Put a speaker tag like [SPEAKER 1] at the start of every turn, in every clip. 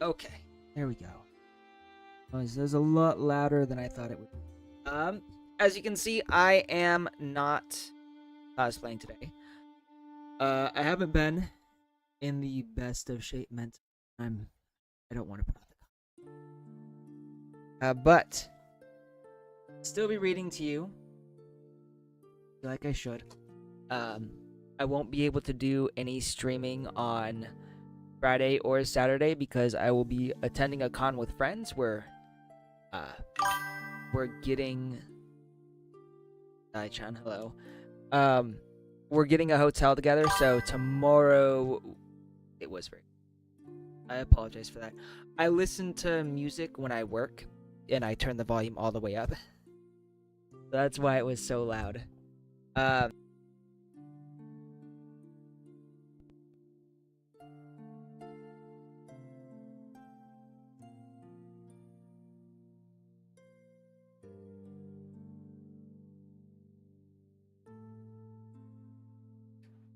[SPEAKER 1] Okay, there we go. Oh, this is a lot louder than I thought it would be. As you can see, I am not cosplaying today. I haven't been in the best of shape meant I don't want to put on the but still be reading to you like I should. I won't be able to do any streaming on Friday or Saturday because I will be attending a con with friends where we're getting Dai-chan, hello. We're getting a hotel together, so tomorrow it was very I apologize for that. I listen to music when I work and I turn the volume all the way up. That's why it was so loud.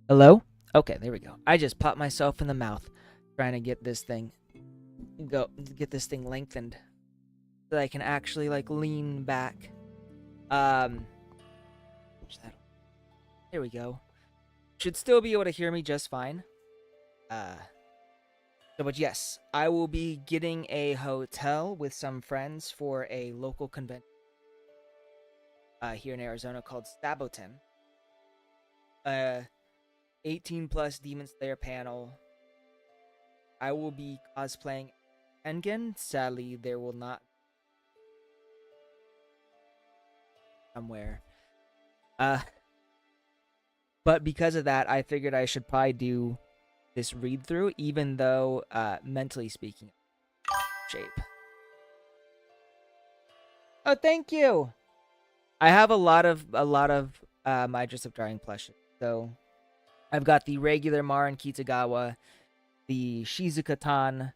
[SPEAKER 1] Hello? Okay, there we go. I just popped myself in the mouth trying to get this thing lengthened so that I can actually like lean back. There we go. Should still be able to hear me just fine. But yes, I will be getting a hotel with some friends for a local convention here in Arizona called Sabotem. 18 plus Demon Slayer panel. I will be cosplaying Engen. Sadly, there will not somewhere. But because of that, I figured I should probably do this read through, even though mentally speaking, shape. Oh, thank you. I have a lot of Idris of Drying plushes. So I've got the regular Marin Kitagawa, the Shizukatan,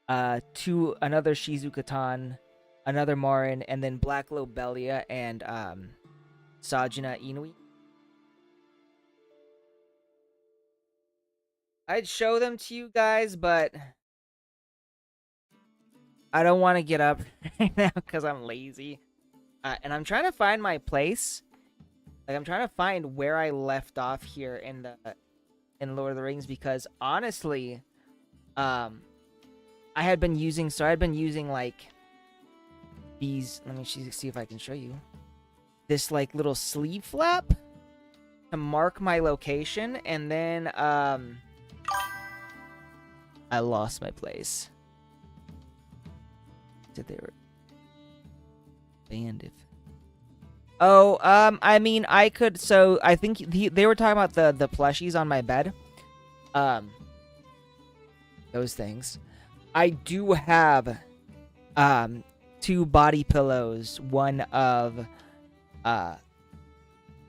[SPEAKER 1] another Shizukatan, another Marin, and then Black Lobelia and Sajina Inui. I'd show them to you guys, but I don't want to get up right now because I'm lazy. And I'm trying to find my place. Like, I'm trying to find where I left off here in Lord of the Rings because honestly, I had been using like these. Let me see if I can show you this like little sleeve flap to mark my location, and then I lost my place. Did they were banned if? Oh, I mean, I could. So I think they were talking about the plushies on my bed. Those things. I do have, two body pillows. One of,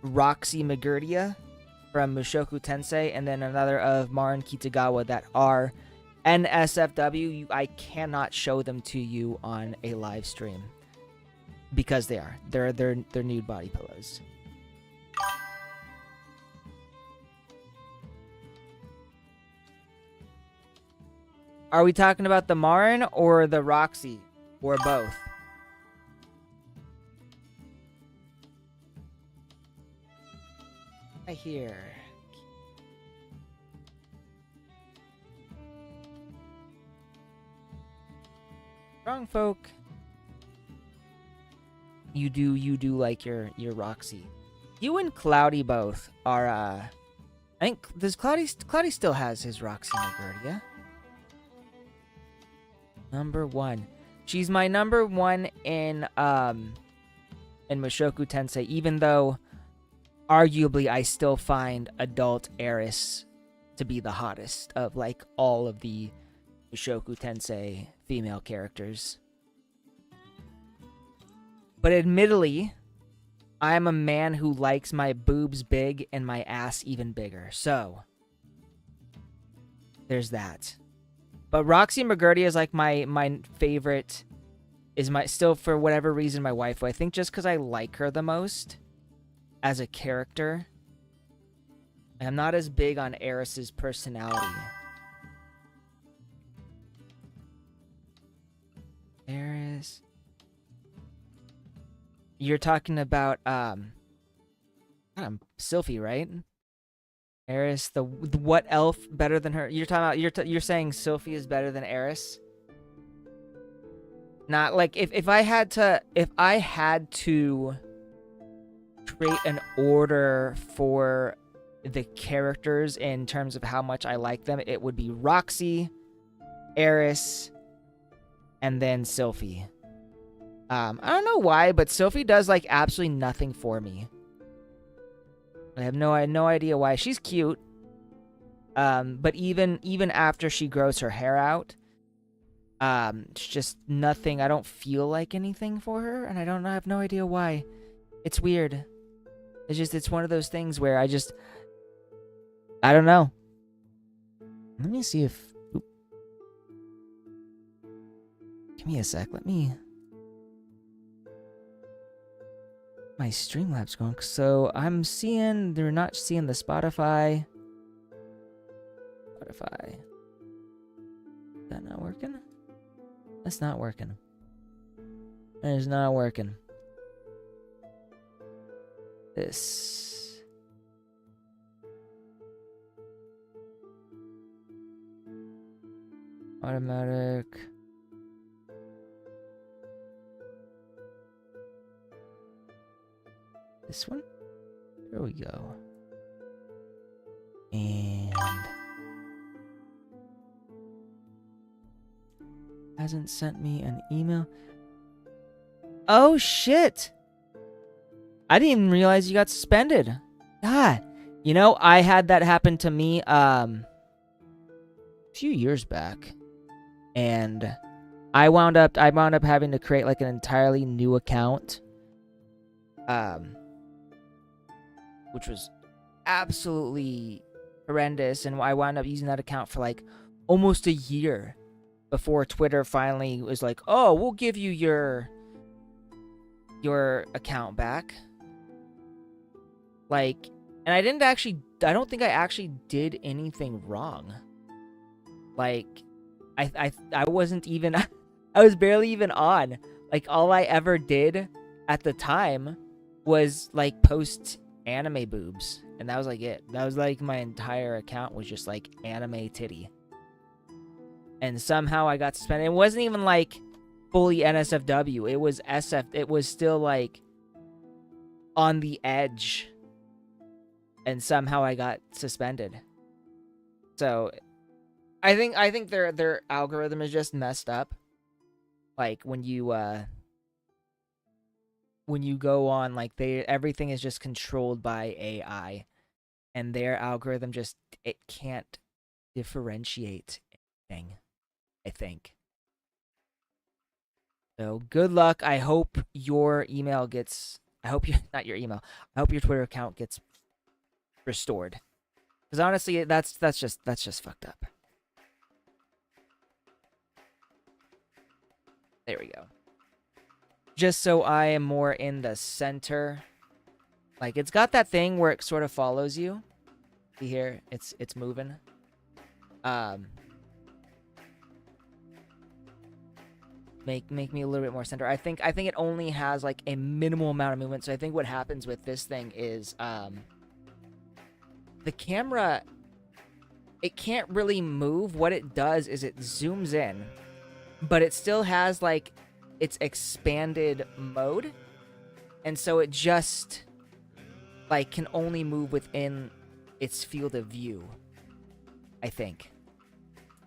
[SPEAKER 1] Roxy Magurdia from Mushoku Tensei, and then another of Marin Kitagawa that are NSFW. I cannot show them to you on a live stream because they're nude body pillows. Are we talking about the Marin or the Roxy or both? I hear. Strong folk. You do like your Roxy. You and Cloudy both are I think does Cloudy still has his Roxy Magurdia. Number 1. She's my number 1 in Mushoku Tensei, even though arguably I still find adult Eris to be the hottest of like all of the Mushoku Tensei female characters. But admittedly, I'm a man who likes my boobs big and my ass even bigger. So there's that. But Roxy Magurdia is like my favorite, is my still for whatever reason my waifu. I think just because I like her the most as a character. I'm not as big on Eris's personality. Eris. You're talking about Sylphie, right? Eris, the what elf better than her? You're talking about you're saying Sylphie is better than Eris? Not like if I had to create an order for the characters in terms of how much I like them, it would be Roxy, Eris, and then Sylphie. I don't know why, but Sylphie does like absolutely nothing for me. I have no idea why. She's cute. But even after she grows her hair out, it's just nothing. I don't feel like anything for her, and I have no idea why. It's weird. It's one of those things where I don't know. Let me see if... Oop. Give me a sec. Let me... My Streamlabs going. So I'm seeing... They're not seeing the Spotify. Is that not working? That's not working. That is not working. This... Automatic. This one? There we go. And... Hasn't sent me an email. Oh, shit! I didn't even realize you got suspended. God. You know, I had that happen to me, a few years back. And I wound up having to create like an entirely new account. Which was absolutely horrendous, and I wound up using that account for like almost a year before Twitter finally was like, "Oh, we'll give you your account back." Like, and I don't think I actually did anything wrong. Like, I wasn't even, I was barely even on. Like, all I ever did at the time was like post anime boobs, and that was like it. That was like my entire account was just like anime titty. And somehow I got suspended. It wasn't even like fully NSFW. It was SF. It was still like on the edge. And somehow I got suspended. So I think their algorithm is just messed up. Like when you go on, like everything is just controlled by AI, and their algorithm it can't differentiate anything, I think. So good luck. I hope your email gets, not your email. I hope your Twitter account gets restored. Because honestly, that's just fucked up. There we go. Just so I am more in the center. Like, it's got that thing where it sort of follows you. See here? It's moving. Make me a little bit more center. I think it only has like a minimal amount of movement. So I think what happens with this thing is the camera, it can't really move. What it does is it zooms in, but it still has like its expanded mode, and so it just like can only move within its field of view, I think.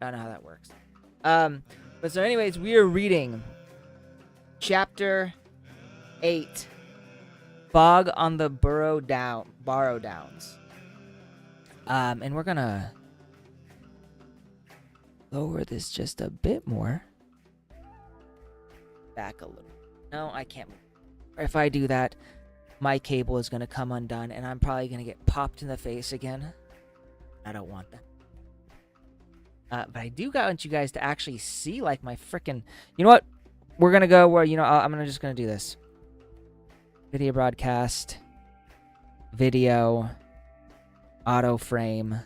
[SPEAKER 1] I don't know how that works. But so anyways, we are reading chapter 8, Bog on the Burrow Downs. And we're gonna lower this just a bit more. Back a little. No, I can't move. If I do that, my cable is gonna come undone, and I'm probably gonna get popped in the face again. I don't want that. But I do want you guys to actually see, like, my freaking... You know what? We're gonna go where, you know, I'm just gonna do this. Video broadcast. Video. Auto frame.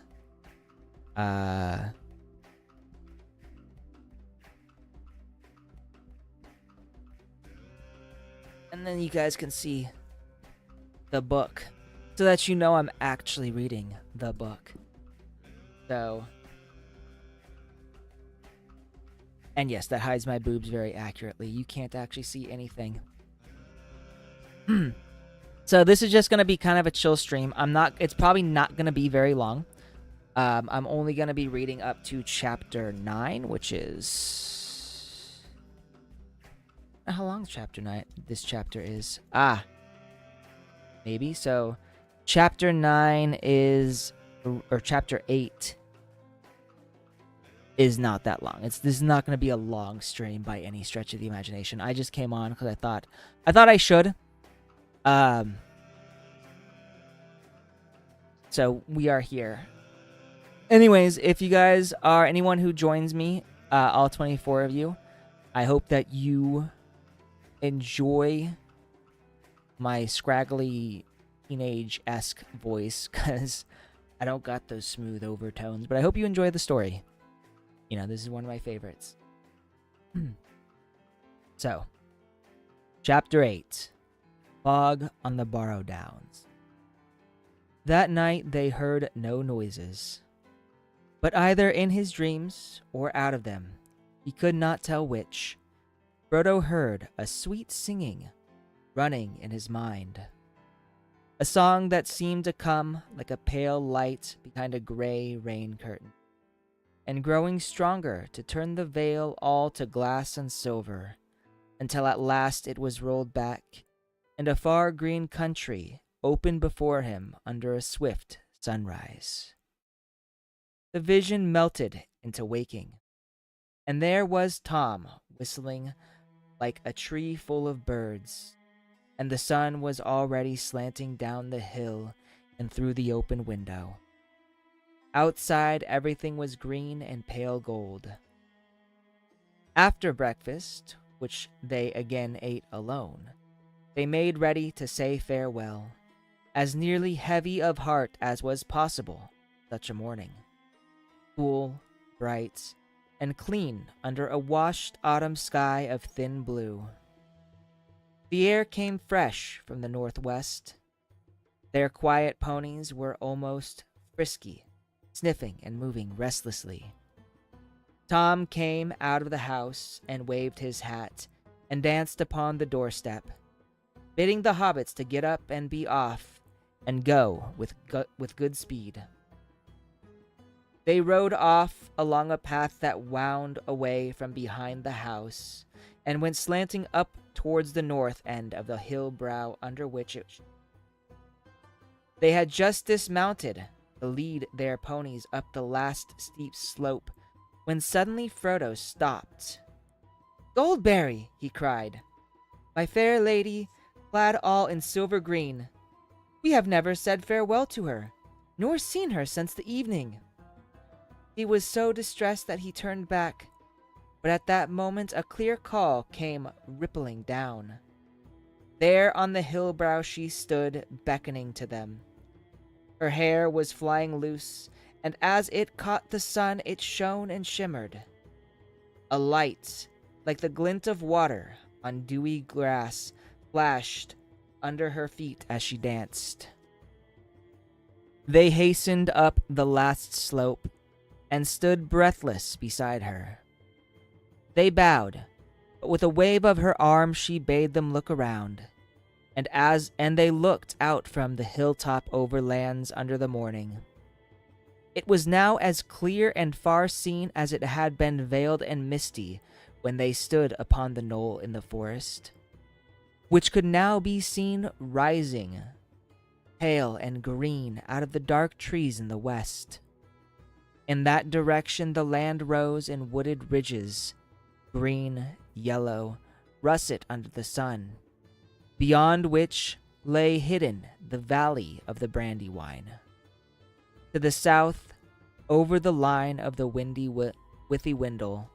[SPEAKER 1] And then you guys can see the book, so that you know I'm actually reading the book. So, and yes, that hides my boobs very accurately. You can't actually see anything. So this is just gonna be kind of a chill stream. It's probably not gonna be very long. I'm only gonna be reading up to chapter 9, which is how long chapter 9 this chapter is. Maybe so. Chapter 9 is, or chapter 8 is not that long. This is not gonna be a long stream by any stretch of the imagination. I just came on because I thought I should. So we are here. Anyways, if you guys are anyone who joins me, all 24 of you, I hope that you enjoy my scraggly teenage-esque voice, because I don't got those smooth overtones, but I hope you enjoy the story. You know, this is one of my favorites. So, Chapter 8, Fog on the Barrow Downs. That night they heard no noises, but either in his dreams or out of them, he could not tell which, Frodo heard a sweet singing running in his mind. A song that seemed to come like a pale light behind a gray rain curtain, and growing stronger to turn the veil all to glass and silver, until at last it was rolled back, and a far green country opened before him under a swift sunrise. The vision melted into waking, and there was Tom whistling like a tree full of birds, and the sun was already slanting down the hill and through the open window. Outside, everything was green and pale gold. After breakfast, which they again ate alone, they made ready to say farewell, as nearly heavy of heart as was possible such a morning. Cool, bright, and clean under a washed autumn sky of thin blue. The air came fresh from the northwest. Their quiet ponies were almost frisky, sniffing and moving restlessly. Tom came out of the house and waved his hat and danced upon the doorstep, bidding the hobbits to get up and be off and go with good speed. They rode off along a path that wound away from behind the house and went slanting up towards the north end of the hill brow under which they had just dismounted to lead their ponies up the last steep slope, when suddenly Frodo stopped. "Goldberry!" he cried. "My fair lady, clad all in silver green. We have never said farewell to her, nor seen her since the evening." He was so distressed that he turned back, but at that moment a clear call came rippling down. There on the hill brow she stood, beckoning to them. Her hair was flying loose, and as it caught the sun it shone and shimmered. A light, like the glint of water on dewy grass, flashed under her feet as she danced. They hastened up the last slope and stood breathless beside her. They bowed, but with a wave of her arm she bade them look around, and they looked out from the hilltop over lands under the morning. It was now as clear and far seen as it had been veiled and misty when they stood upon the knoll in the forest, which could now be seen rising, pale and green, out of the dark trees in the west. In that direction the land rose in wooded ridges, green, yellow, russet under the sun, beyond which lay hidden the valley of the Brandywine. To the south, over the line of the windy Withywindle,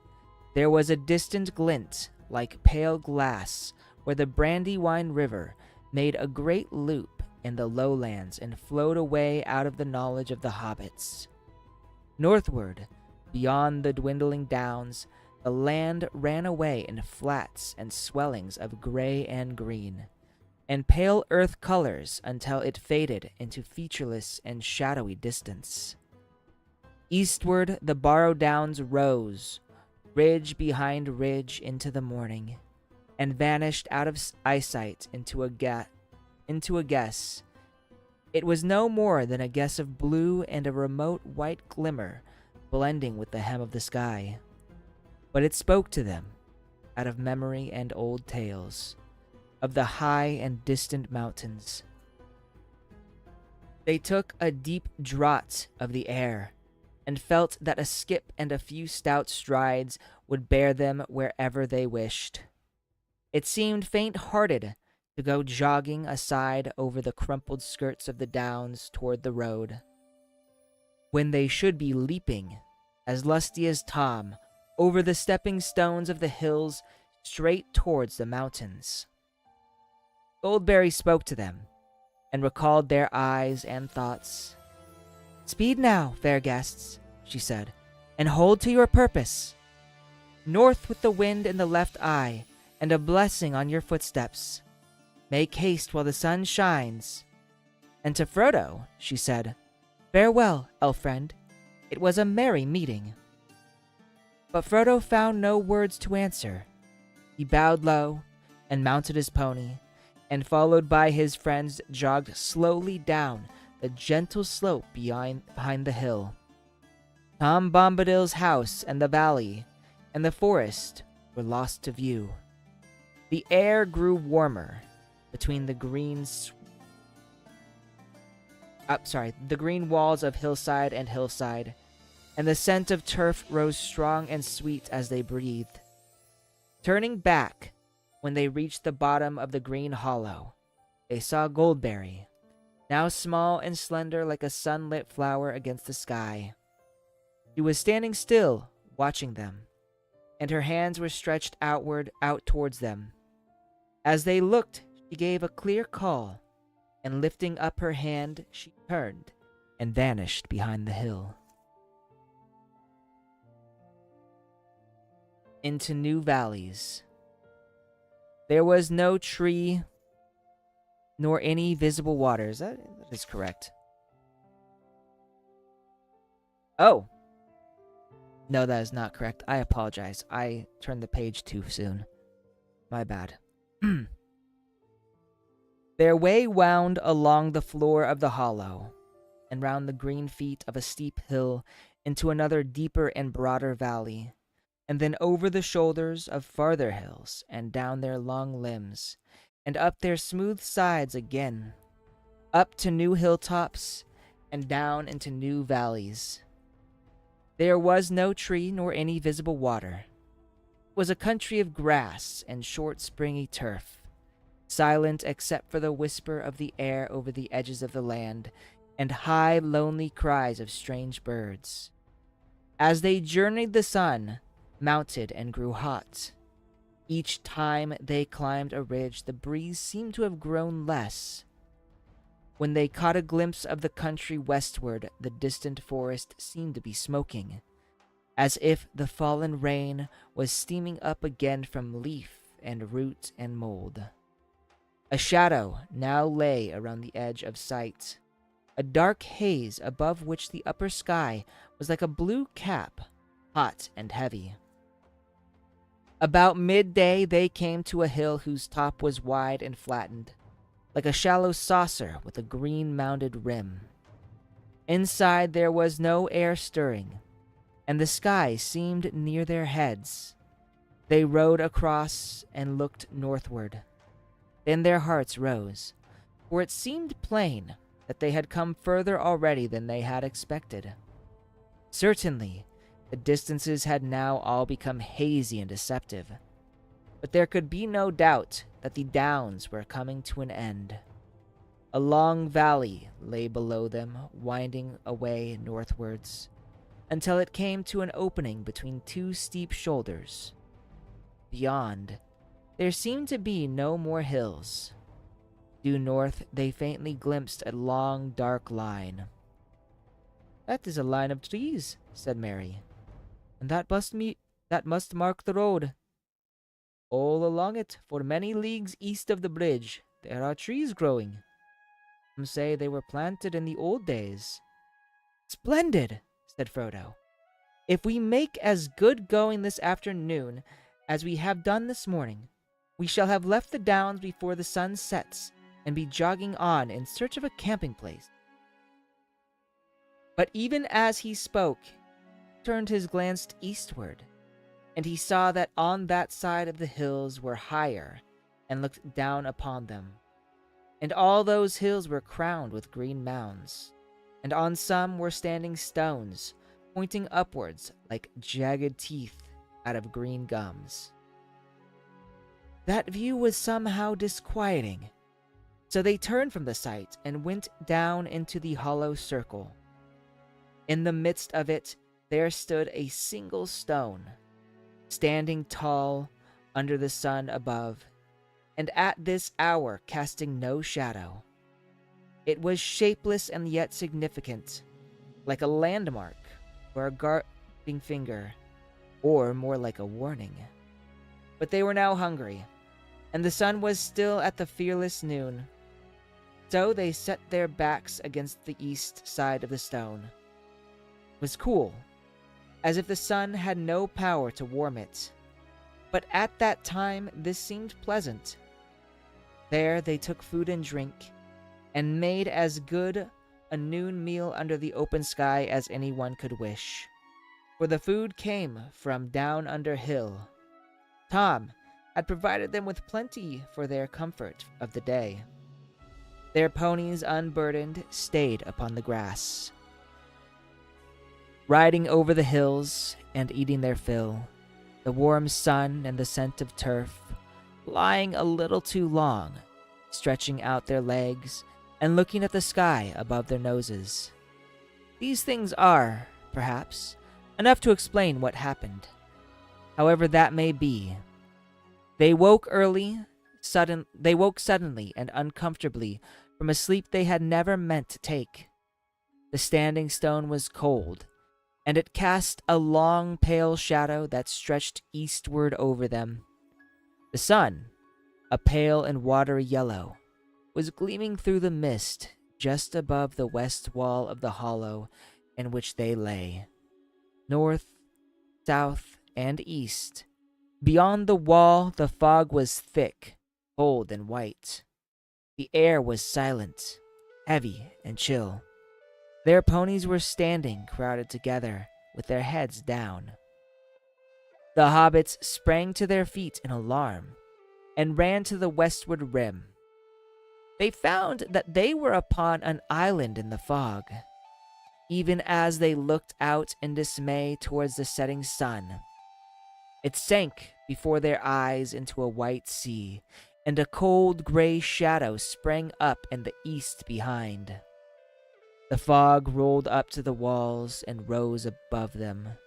[SPEAKER 1] there was a distant glint like pale glass where the Brandywine River made a great loop in the lowlands and flowed away out of the knowledge of the hobbits. Northward, beyond the dwindling downs, the land ran away in flats and swellings of gray and green, and pale earth colors until it faded into featureless and shadowy distance. Eastward, the Barrow Downs rose, ridge behind ridge into the morning, and vanished out of eyesight into a guess. It was no more than a guess of blue and a remote white glimmer blending with the hem of the sky. But it spoke to them, out of memory and old tales, of the high and distant mountains. They took a deep draught of the air, and felt that a skip and a few stout strides would bear them wherever they wished. It seemed faint-hearted to go jogging aside over the crumpled skirts of the downs toward the road, when they should be leaping, as lusty as Tom, over the stepping stones of the hills straight towards the mountains. Goldberry spoke to them, and recalled their eyes and thoughts. "Speed now, fair guests," she said, "and hold to your purpose. North with the wind in the left eye, and a blessing on your footsteps. Make haste while the sun shines." And to Frodo she said, "Farewell, elf friend. It was a merry meeting." But Frodo found no words to answer. He bowed low and mounted his pony, and followed by his friends jogged slowly down the gentle slope behind the hill. Tom Bombadil's house and the valley and the forest were lost to view. The air grew warmer between the green walls of hillside and hillside, and the scent of turf rose strong and sweet as they breathed. Turning back, when they reached the bottom of the green hollow, they saw Goldberry, now small and slender like a sunlit flower against the sky. She was standing still, watching them, and her hands were stretched out towards them. As they looked, she gave a clear call, and lifting up her hand, she turned and vanished behind the hill. Into new valleys. There was no tree nor any visible waters. That is correct. Oh. No, that is not correct. I apologize. I turned the page too soon. My bad. Their way wound along the floor of the hollow, and round the green feet of a steep hill into another deeper and broader valley, and then over the shoulders of farther hills, and down their long limbs, and up their smooth sides again, up to new hilltops, and down into new valleys. There was no tree nor any visible water. It was a country of grass and short springy turf, silent except for the whisper of the air over the edges of the land, and high, lonely cries of strange birds. As they journeyed, the sun mounted and grew hot. Each time they climbed a ridge, the breeze seemed to have grown less. When they caught a glimpse of the country westward, the distant forest seemed to be smoking, as if the fallen rain was steaming up again from leaf and root and mold. A shadow now lay around the edge of sight, a dark haze above which the upper sky was like a blue cap, hot and heavy. About midday they came to a hill whose top was wide and flattened, like a shallow saucer with a green mounded rim. Inside there was no air stirring, and the sky seemed near their heads. They rode across and looked northward. Then their hearts rose, for it seemed plain that they had come further already than they had expected. Certainly, the distances had now all become hazy and deceptive, but there could be no doubt that the downs were coming to an end. A long valley lay below them, winding away northwards, until it came to an opening between two steep shoulders. Beyond, there seemed to be no more hills. Due north, they faintly glimpsed a long, dark line. "That is a line of trees," said Mary. "And that that must mark the road. All along it, for many leagues east of the bridge, there are trees growing. Some say they were planted in the old days." "Splendid," said Frodo. "If we make as good going this afternoon as we have done this morning, we shall have left the downs before the sun sets and be jogging on in search of a camping place." But even as he spoke, he turned his glance eastward, and he saw that on that side of the hills were higher and looked down upon them. And all those hills were crowned with green mounds, and on some were standing stones, pointing upwards like jagged teeth out of green gums. That view was somehow disquieting, so they turned from the sight and went down into the hollow circle. In the midst of it there stood a single stone, standing tall under the sun above, and at this hour casting no shadow. It was shapeless and yet significant, like a landmark or a guarding finger, or more like a warning. But they were now hungry, and the sun was still at the fearless noon. So they set their backs against the east side of the stone. It was cool, as if the sun had no power to warm it. But at that time this seemed pleasant. There they took food and drink, and made as good a noon meal under the open sky as anyone could wish. For the food came from down under hill. Tom had provided them with plenty for their comfort of the day. Their ponies, unburdened, stayed upon the grass, riding over the hills and eating their fill, the warm sun and the scent of turf, lying a little too long, stretching out their legs and looking at the sky above their noses. These things are, perhaps, enough to explain what happened. However that may be, they woke suddenly and uncomfortably from a sleep they had never meant to take. The standing stone was cold, and it cast a long pale shadow that stretched eastward over them. The sun, a pale and watery yellow, was gleaming through the mist just above the west wall of the hollow in which they lay. North, south, and east, beyond the wall, the fog was thick, cold, and white. The air was silent, heavy, and chill. Their ponies were standing crowded together, with their heads down. The hobbits sprang to their feet in alarm and ran to the westward rim. They found that they were upon an island in the fog. Even as they looked out in dismay towards the setting sun, it sank before their eyes into a white sea, and a cold gray shadow sprang up in the east behind. The fog rolled up to the walls and rose above them,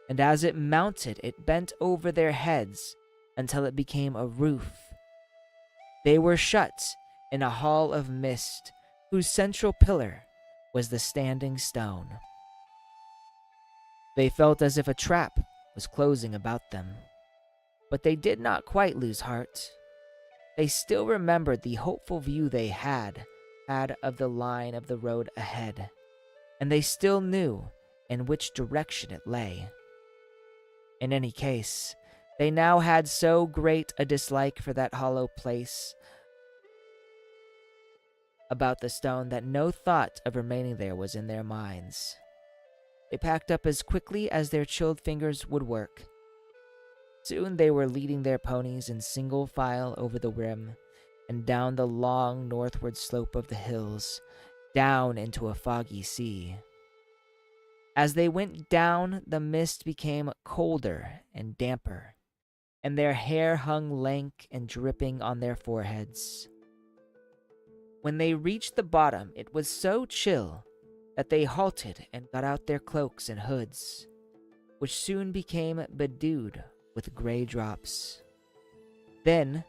[SPEAKER 1] and as it mounted, it bent over their heads until it became a roof. They were shut in a hall of mist whose central pillar was the standing stone. They felt as if a trap was closing about them, but they did not quite lose heart. They still remembered the hopeful view they had of the line of the road ahead, and they still knew in which direction it lay. In any case, they now had so great a dislike for that hollow place about the stone that no thought of remaining there was in their minds. They packed up as quickly as their chilled fingers would work. Soon they were leading their ponies in single file over the rim and down the long northward slope of the hills, down into a foggy sea. As they went down, the mist became colder and damper, and their hair hung lank and dripping on their foreheads. When they reached the bottom, it was so chill that they halted and got out their cloaks and hoods, which soon became bedewed with gray drops. Then,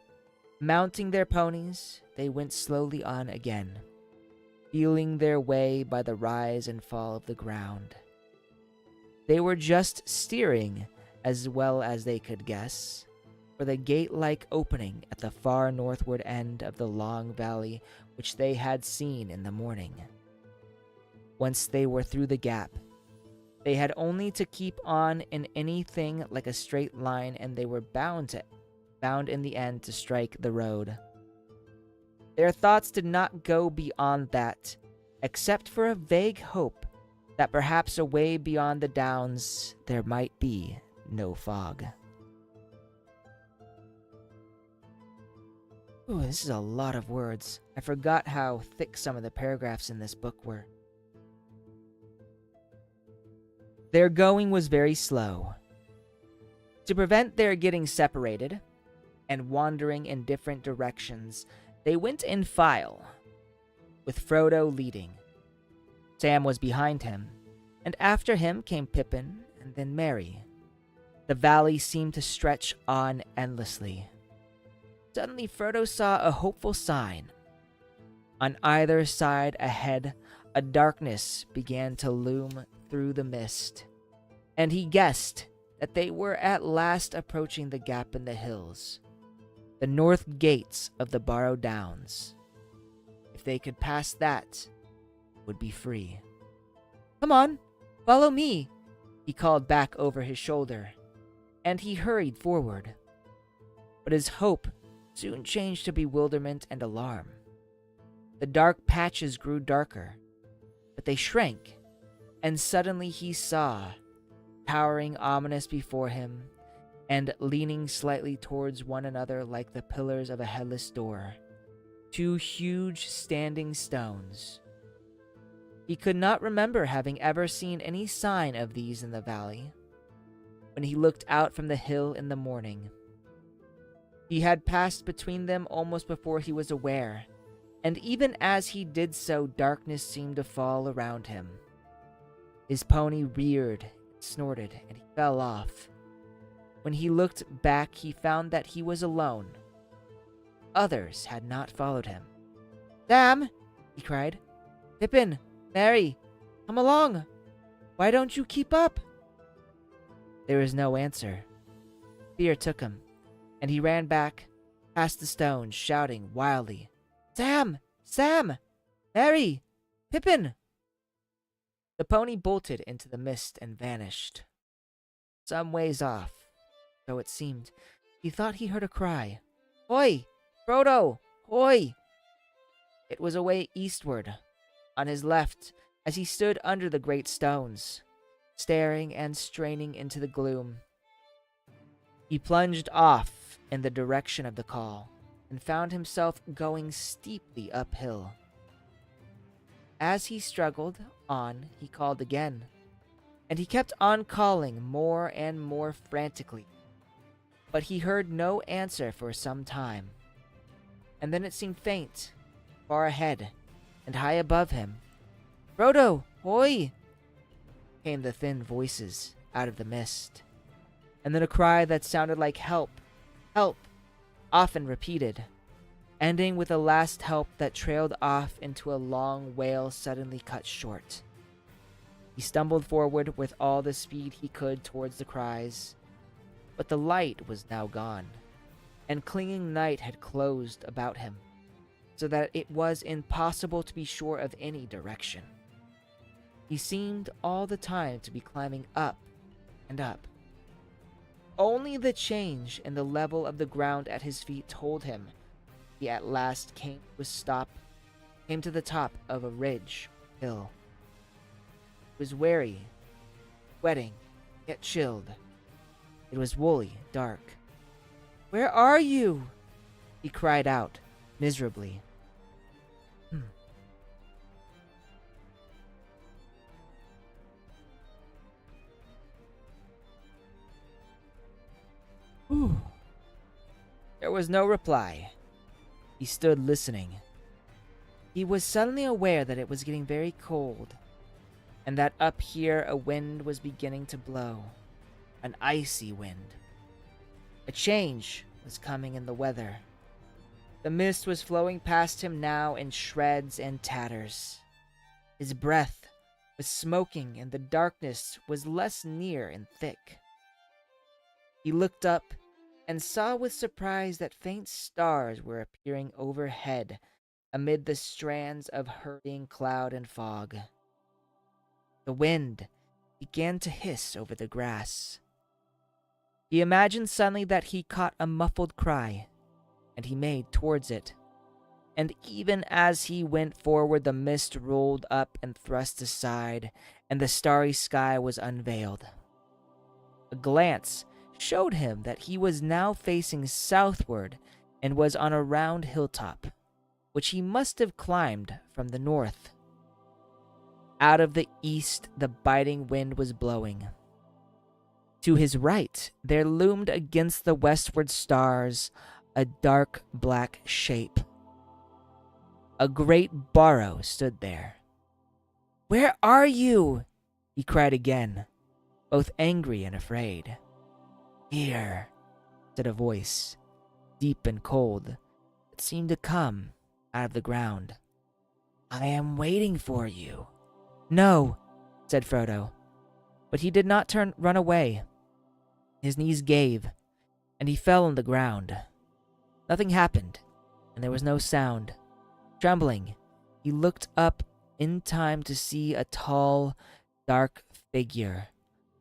[SPEAKER 1] mounting their ponies, they went slowly on again, feeling their way by the rise and fall of the ground. They were just steering as well as they could guess, for the gate-like opening at the far northward end of the long valley which they had seen in the morning. Once they were through the gap, they had only to keep on in anything like a straight line, and they were bound in the end to strike the road. Their thoughts did not go beyond that, except for a vague hope that perhaps away beyond the downs there might be no fog. Ooh, this is a lot of words. I forgot how thick some of the paragraphs in this book were. Their going was very slow. To prevent their getting separated and wandering in different directions, they went in file, with Frodo leading. Sam was behind him, and after him came Pippin and then Merry. The valley seemed to stretch on endlessly. Suddenly Frodo saw a hopeful sign. On either side ahead, a darkness began to loom through the mist, and he guessed that they were at last approaching the gap in the hills, the north gates of the Barrow Downs. If they could pass that, would be free. "Come on, follow me," he called back over his shoulder, and he hurried forward. But his hope soon changed to bewilderment and alarm. The dark patches grew darker, but they shrank, and suddenly he saw, towering ominous before him, and leaning slightly towards one another like the pillars of a headless door, two huge standing stones. He could not remember having ever seen any sign of these in the valley. When he looked out from the hill in the morning, he had passed between them almost before he was aware, and even as he did so, darkness seemed to fall around him. His pony reared, snorted, and he fell off. When he looked back, he found that he was alone. Others had not followed him. "Sam!" he cried. "Pippin! Merry! Come along! Why don't you keep up?" There was no answer. Fear took him, and he ran back, past the stones, shouting wildly, "Sam! Sam! Merry! Pippin!" The pony bolted into the mist and vanished. Some ways off, so it seemed, he thought he heard a cry. "Hoy! Frodo! Hoy!" It was away eastward, on his left, as he stood under the great stones, staring and straining into the gloom. He plunged off in the direction of the call, and found himself going steeply uphill. As he struggled on, he called again, and he kept on calling more and more frantically, but he heard no answer for some time, and then it seemed faint, far ahead, and high above him. "Frodo, hoy!" came the thin voices out of the mist, and then a cry that sounded like "Help! Help!" often repeated, ending with a last help that trailed off into a long wail suddenly cut short. He stumbled forward with all the speed he could towards the cries, but the light was now gone, and clinging night had closed about him, so that it was impossible to be sure of any direction. He seemed all the time to be climbing up and up. Only the change in the level of the ground at his feet told him he at last came to the top of a ridge hill. It was weary, sweating, yet chilled. It was woolly, dark. "Where are you?" he cried out, miserably. There was no reply. He stood listening. He was suddenly aware that it was getting very cold, and that up here a wind was beginning to blow, an icy wind. A change was coming in the weather. The mist was flowing past him now in shreds and tatters. His breath was smoking, and the darkness was less near and thick. He looked up and saw with surprise that faint stars were appearing overhead amid the strands of hurrying cloud and fog. The wind began to hiss over the grass. He imagined suddenly that he caught a muffled cry, and he made towards it. And even as he went forward, the mist rolled up and thrust aside, and the starry sky was unveiled. A glance showed him that he was now facing southward and was on a round hilltop, which he must have climbed from the north. Out of the east, the biting wind was blowing. To his right, there loomed against the westward stars a dark black shape. A great barrow stood there. "Where are you?" he cried again, both angry and afraid. "Here," said a voice, deep and cold, that seemed to come out of the ground. "I am waiting for you." "No," said Frodo, but he did not run away. His knees gave, and he fell on the ground. Nothing happened, and there was no sound. Trembling, he looked up in time to see a tall, dark figure,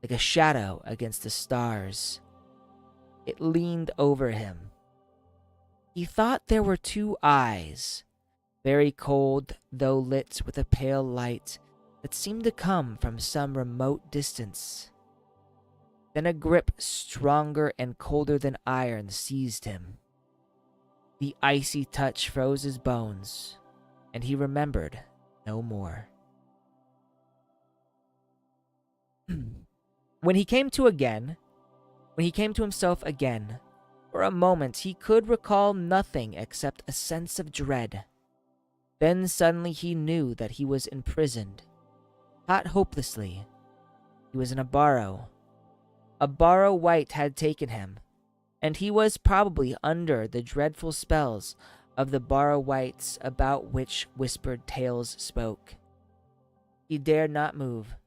[SPEAKER 1] like a shadow against the stars. It leaned over him. He thought there were two eyes, very cold though lit with a pale light that seemed to come from some remote distance. Then a grip stronger and colder than iron seized him. The icy touch froze his bones, and he remembered no more. When he came to himself again, for a moment he could recall nothing except a sense of dread. Then suddenly he knew that he was imprisoned, caught hopelessly. He was in a barrow. A barrow wight had taken him, and he was probably under the dreadful spells of the barrow wights about which whispered tales spoke. He dared not move,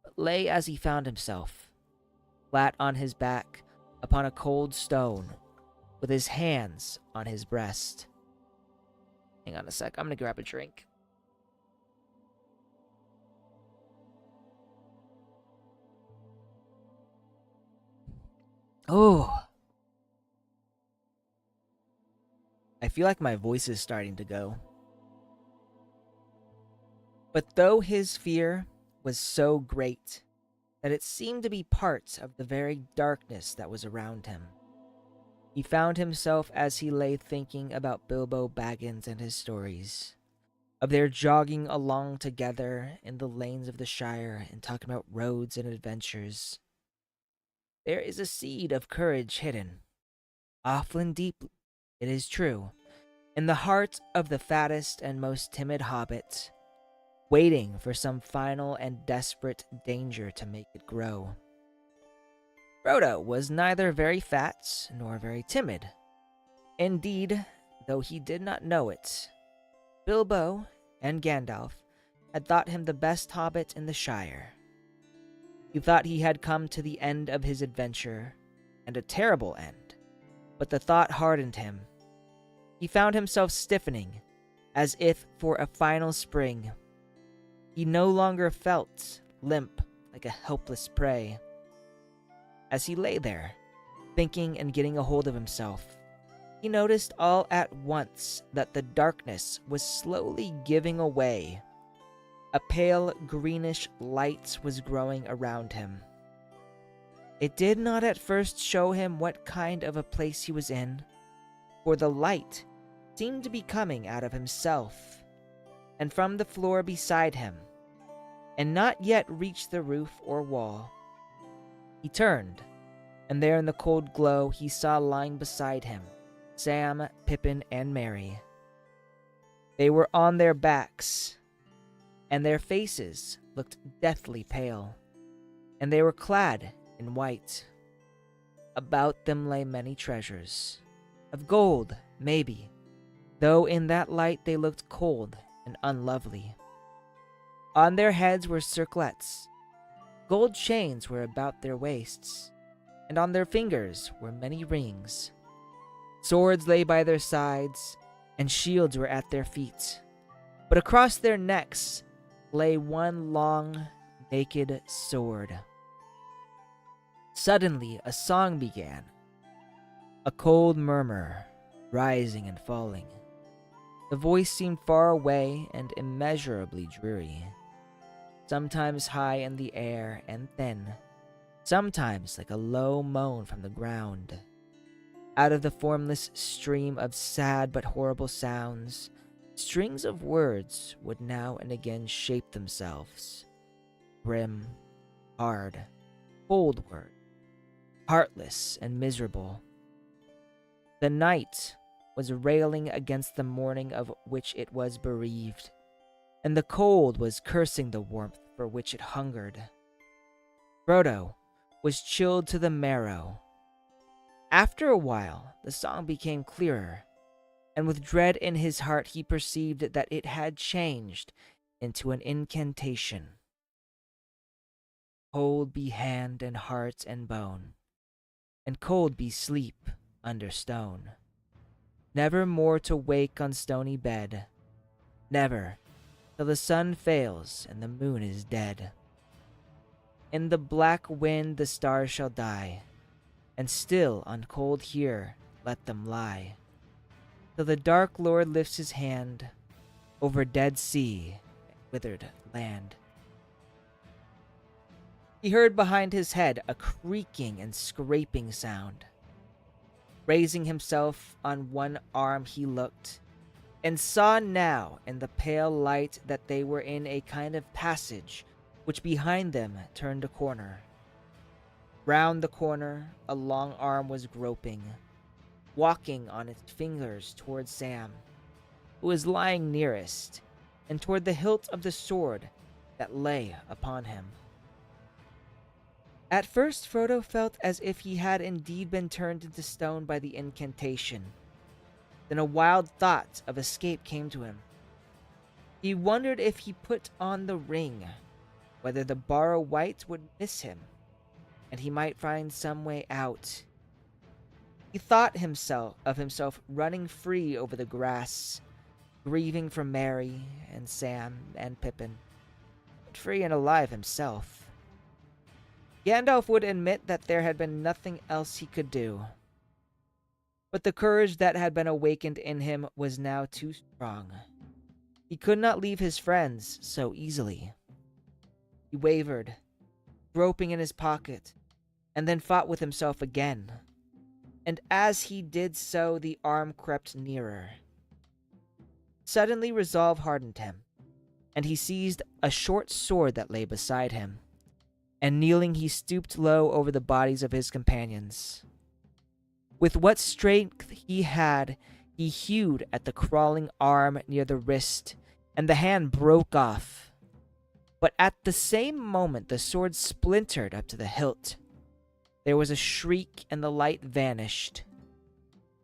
[SPEAKER 1] but lay as he found himself, flat on his back upon a cold stone, with his hands on his breast. Hang on a sec, I'm gonna grab a drink. Oh, I feel like my voice is starting to go. But though his fear was so great that it seemed to be part of the very darkness that was around him, he found himself as he lay thinking about Bilbo Baggins and his stories, of their jogging along together in the lanes of the Shire and talking about roads and adventures. There is a seed of courage hidden, often deep, it is true, in the heart of the fattest and most timid hobbit, waiting for some final and desperate danger to make it grow. Frodo was neither very fat nor very timid. Indeed, though he did not know it, Bilbo and Gandalf had thought him the best hobbit in the Shire. He thought he had come to the end of his adventure, and a terrible end, but the thought hardened him. He found himself stiffening, as if for a final spring. He no longer felt limp like a helpless prey. As he lay there, thinking and getting a hold of himself, he noticed all at once that the darkness was slowly giving away. A pale greenish light was growing around him. It did not at first show him what kind of a place he was in, for the light seemed to be coming out of himself, and from the floor beside him, and not yet reached the roof or wall. He turned, and there in the cold glow he saw lying beside him Sam, Pippin, and Merry. They were on their backs, and their faces looked deathly pale, and they were clad in white. About them lay many treasures, of gold, maybe, though in that light they looked cold and unlovely. On their heads were circlets, gold chains were about their waists, and on their fingers were many rings. Swords lay by their sides, and shields were at their feet. But across their necks lay one long, naked sword. Suddenly, a song began, a cold murmur, rising and falling. The voice seemed far away and immeasurably dreary, sometimes high in the air and thin, sometimes like a low moan from the ground. Out of the formless stream of sad but horrible sounds, strings of words would now and again shape themselves. Grim, hard, cold words, heartless and miserable. The night was railing against the morning of which it was bereaved, and the cold was cursing the warmth for which it hungered. Frodo was chilled to the marrow. After a while, the song became clearer, and with dread in his heart he perceived that it had changed into an incantation. Cold be hand and heart and bone, and cold be sleep under stone. Never more to wake on stony bed, never, till the sun fails and the moon is dead. In the black wind the stars shall die, and still on cold here let them lie, till the dark Lord lifts his hand over dead sea and withered land. He heard behind his head a creaking and scraping sound. Raising himself on one arm he looked, and saw now in the pale light that they were in a kind of passage which behind them turned a corner. Round the corner a long arm was groping, walking on its fingers toward Sam, who was lying nearest, and toward the hilt of the sword that lay upon him. At first Frodo felt as if he had indeed been turned into stone by the incantation. Then a wild thought of escape came to him. He wondered if he put on the ring, whether the Borrow Wight would miss him, and he might find some way out. He thought of himself running free over the grass, grieving for Merry and Sam and Pippin, but free and alive himself. Gandalf would admit that there had been nothing else he could do. But the courage that had been awakened in him was now too strong. He could not leave his friends so easily. He wavered, groping in his pocket, and then fought with himself again. And as he did so, the arm crept nearer. Suddenly resolve hardened him, and he seized a short sword that lay beside him, and kneeling he stooped low over the bodies of his companions. With what strength he had, he hewed at the crawling arm near the wrist, and the hand broke off. But at the same moment the sword splintered up to the hilt. There was a shriek and the light vanished.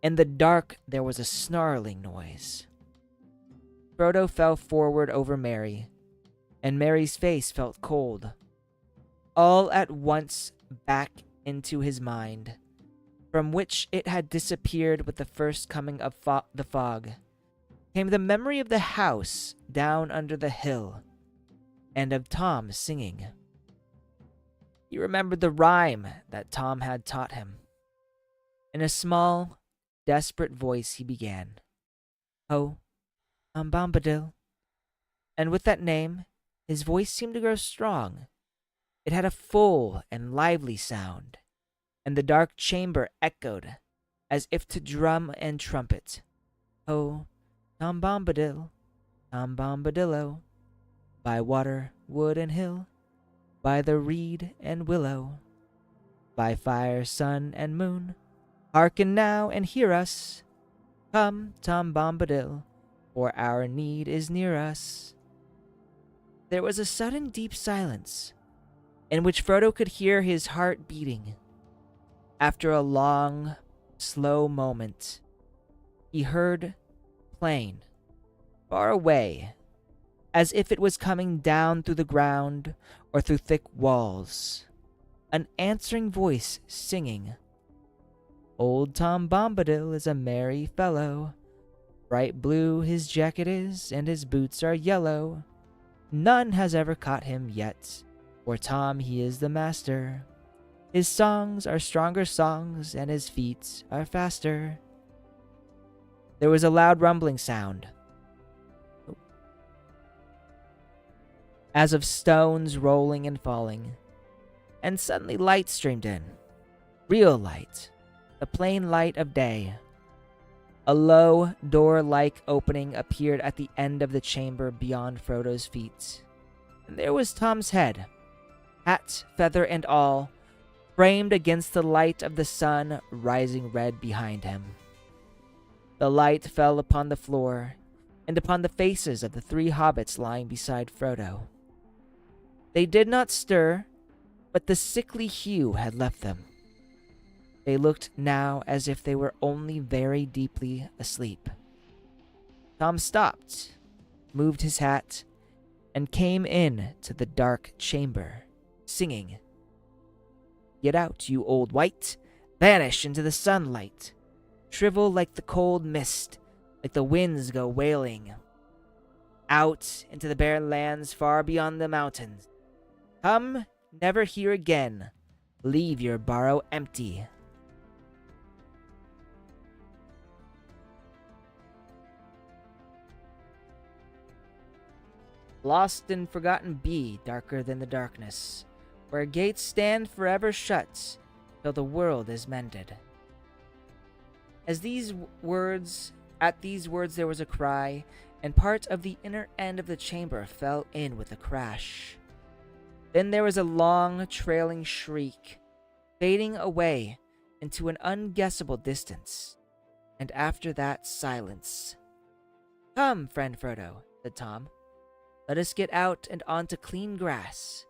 [SPEAKER 1] In the dark there was a snarling noise. Frodo fell forward over Merry, and Merry's face felt cold. All at once back into his mind, from which it had disappeared with the first coming of the fog, came the memory of the house down under the hill, and of Tom singing. He remembered the rhyme that Tom had taught him. In a small, desperate voice he began, "Ho, Tom Bombadil," and with that name his voice seemed to grow strong. It had a full and lively sound, and the dark chamber echoed as if to drum and trumpet. "Ho, Tom Bombadil, Tom Bombadillo, by water, wood, and hill, by the reed and willow, by fire, sun, and moon, hearken now and hear us. Come, Tom Bombadil, for our need is near us." There was a sudden deep silence, in which Frodo could hear his heart beating. After a long, slow moment, he heard plain, far away, as if it was coming down through the ground or through thick walls. an answering voice singing, "Old Tom Bombadil is a merry fellow. Bright blue his jacket is, and his boots are yellow. None has ever caught him yet, for Tom he is the master. His songs are stronger songs, and his feet are faster." There was a loud rumbling sound, as of stones rolling and falling, and suddenly light streamed in. Real light, the plain light of day. A low, door-like opening appeared at the end of the chamber beyond Frodo's feet, and there was Tom's head, hat, feather, and all, framed against the light of the sun rising red behind him. The light fell upon the floor and upon the faces of the three hobbits lying beside Frodo. They did not stir, but the sickly hue had left them. They looked now as if they were only very deeply asleep. Tom stopped, moved his hat, and came in to the dark chamber, singing, "Get out, you old wight, vanish into the sunlight, shrivel like the cold mist, like the winds go wailing. Out into the barren lands far beyond the mountains. Come, never here again, leave your barrow empty." Lost and forgotten be darker than the darkness, where gates stand forever shut till the world is mended. At these words there was a cry, and part of the inner end of the chamber fell in with a crash. Then there was a long, trailing shriek, fading away into an unguessable distance, and after that, silence. "Come, friend Frodo," said Tom. "Let us get out and onto clean grass.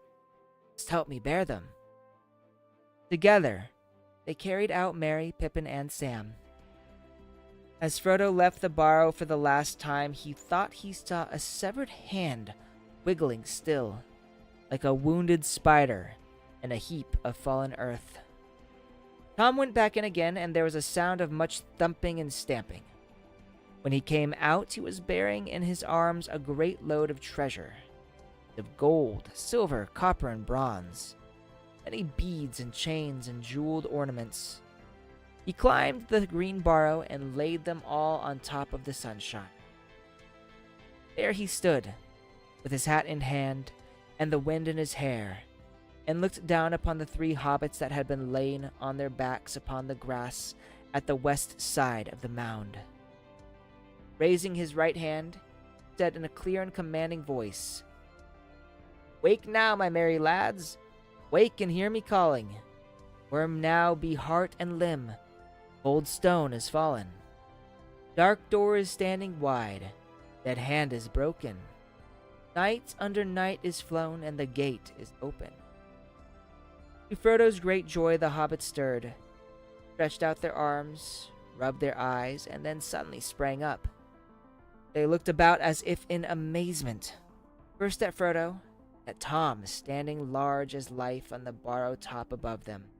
[SPEAKER 1] Just help me bear them." Together, they carried out Merry, Pippin, and Sam. As Frodo left the barrow for the last time, he thought he saw a severed hand wiggling still, like a wounded spider in a heap of fallen earth. Tom went back in again, and there was a sound of much thumping and stamping. When he came out, he was bearing in his arms a great load of treasure, of gold, silver, copper, and bronze, many beads and chains and jeweled ornaments. He climbed the green barrow and laid them all on top of the sunshine. There he stood, with his hat in hand and the wind in his hair, and looked down upon the three hobbits that had been lain on their backs upon the grass at the west side of the mound. Raising his right hand, he said in a clear and commanding voice, "Wake now, my merry lads, wake and hear me calling. Worm now be heart and limb, cold stone is fallen. Dark door is standing wide, dead hand is broken. Night under night is flown, and the gate is open." To Frodo's great joy, the hobbits stirred, stretched out their arms, rubbed their eyes, and then suddenly sprang up. They looked about as if in amazement, first at Frodo, at Tom standing large as life on the barrow top above them,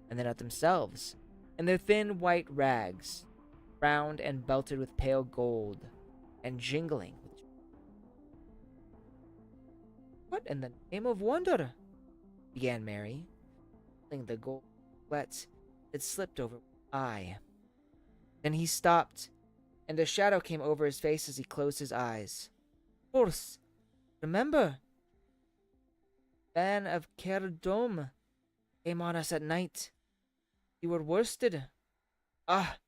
[SPEAKER 1] and then at themselves, in their thin white rags, round and belted with pale gold, and jingling with... "What in the name of wonder?" began Merry, pulling the gold wet that slipped over his eye. Then he stopped, and a shadow came over his face as he closed his eyes. "Of course, remember, Ban of Caer came on us at night. You were worsted. Ah,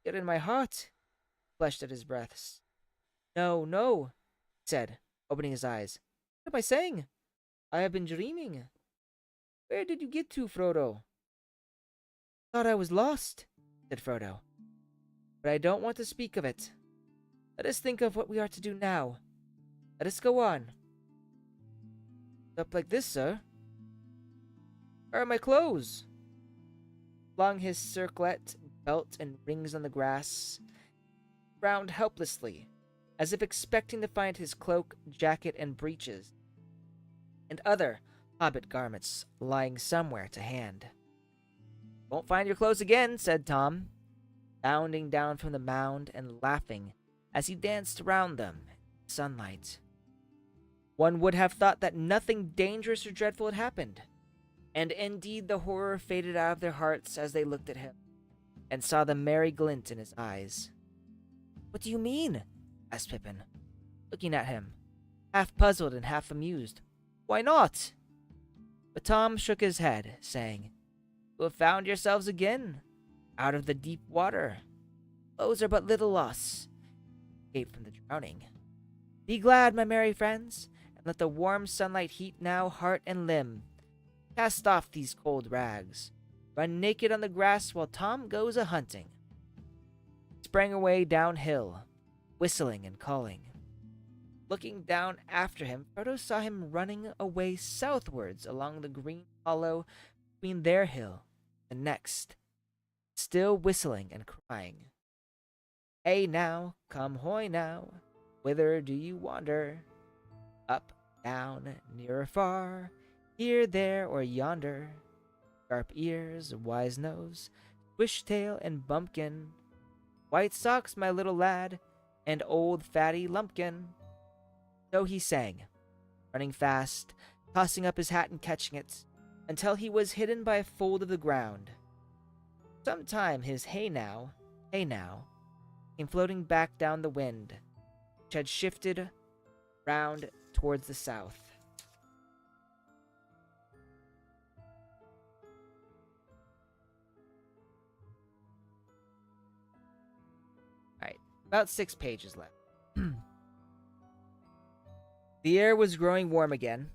[SPEAKER 1] you're in my heart," fleshed at his breaths. "No, no," he said, opening his eyes. "What am I saying? I have been dreaming. Where did you get to, Frodo?" "Thought I was lost," said Frodo. "But I don't want to speak of it. Let us think of what we are to do now. Let us go on." "Up like this, sir?" "Where are my clothes?" Flung his circlet, belt, and rings on the grass, frowned helplessly, as if expecting to find his cloak, jacket, and breeches, and other hobbit garments lying somewhere to hand. "Won't find your clothes again," said Tom, bounding down from the mound and laughing as he danced around them in the sunlight. One would have thought that nothing dangerous or dreadful had happened, and indeed the horror faded out of their hearts as they looked at him and saw the merry glint in his eyes. "What do you mean?" asked Pippin, looking at him, half puzzled and half amused. "Why not?" But Tom shook his head, saying, "You have found yourselves again, out of the deep water. Those are but little loss. Escape from the drowning. Be glad, my merry friends, and let the warm sunlight heat now heart and limb. Cast off these cold rags. Run naked on the grass while Tom goes a-hunting." He sprang away downhill, whistling and calling. Looking down after him, Frodo saw him running away southwards along the green hollow between their hill and the next, still whistling and crying. "Hey now, come hoy now, whither do you wander? Up, down, near or far, here, there, or yonder. Sharp ears, wise nose, swish tail, and bumpkin. White socks, my little lad, and old fatty lumpkin." So he sang, running fast, tossing up his hat and catching it, until he was hidden by a fold of the ground. Sometime his hey now, came floating back down the wind, which had shifted round towards the south. Alright, about 6 pages left. The air was growing warm again.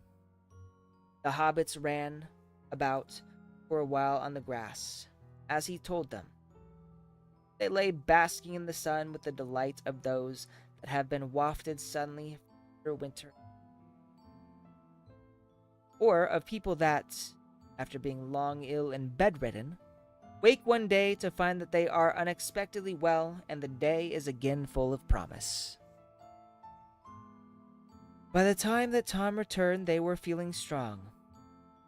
[SPEAKER 1] The hobbits ran about for a while on the grass, as he told them. They lay basking in the sun with the delight of those that have been wafted suddenly through winter, or of people that, after being long ill and bedridden, wake one day to find that they are unexpectedly well and the day is again full of promise. By the time that Tom returned, they were feeling strong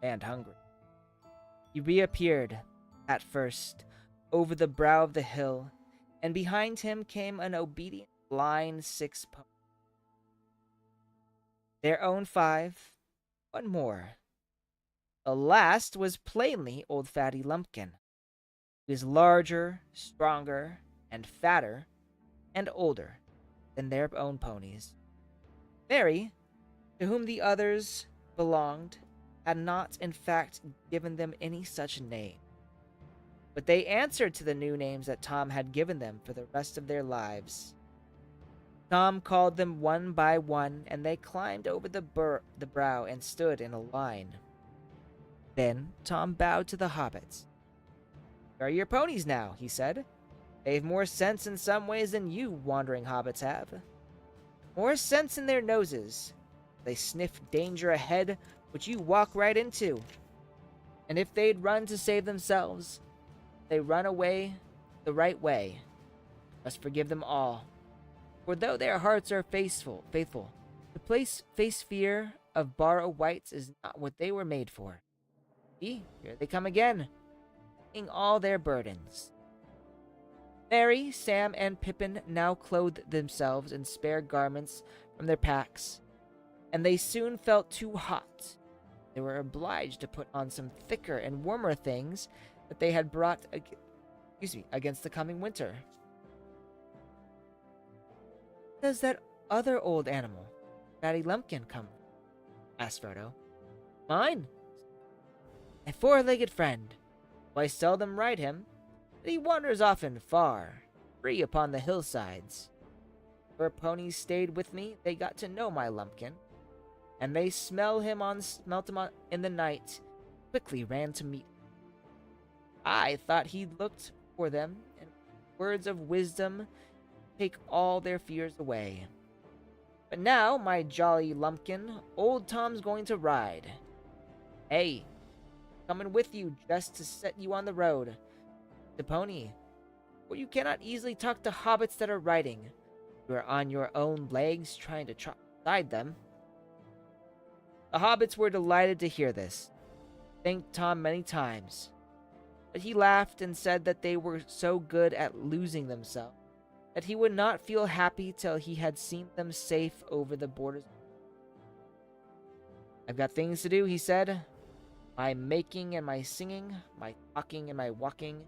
[SPEAKER 1] and hungry. He reappeared, at first, over the brow of the hill, and behind him came an obedient blind 6 ponies. Their own 5, one more. The last was plainly old Fatty Lumpkin. He was larger, stronger, and fatter, and older than their own ponies. Mary, to whom the others belonged, had not in fact given them any such name, but they answered to the new names that Tom had given them for the rest of their lives. Tom called them one by one, and they climbed over the brow and stood in a line. Then Tom bowed to the hobbits. "Here are your ponies now," he said. "They've more sense in some ways than you wandering hobbits have. More sense in their noses. They sniff danger ahead, which you walk right into. And if they'd run to save themselves, they run away the right way. Must forgive them all. For though their hearts are faithful, to face fear of Barrow Wights is not what they were made for. See, here they come again, taking all their burdens." Merry, Sam, and Pippin now clothed themselves in spare garments from their packs, and they soon felt too hot. They were obliged to put on some thicker and warmer things that they had brought against the coming winter. "Where does that other old animal, Fatty Lumpkin, come from?" asked Frodo. "Mine. My 4-legged friend. I seldom ride him, but he wanders often far, free upon the hillsides. Where ponies stayed with me, they got to know my Lumpkin, and they smelt him in the night, quickly ran to meet him. I thought he looked for them, and words of wisdom take all their fears away. But now, my jolly Lumpkin, old Tom's going to ride. Hey, coming with you just to set you on the road. The pony, for you cannot easily talk to hobbits that are riding. You are on your own legs trying to trot beside them." The hobbits were delighted to hear this, thanked Tom many times, but he laughed and said that they were so good at losing themselves that he would not feel happy till he had seen them safe over the borders. "I've got things to do," he said. "My making and my singing, my talking and my walking,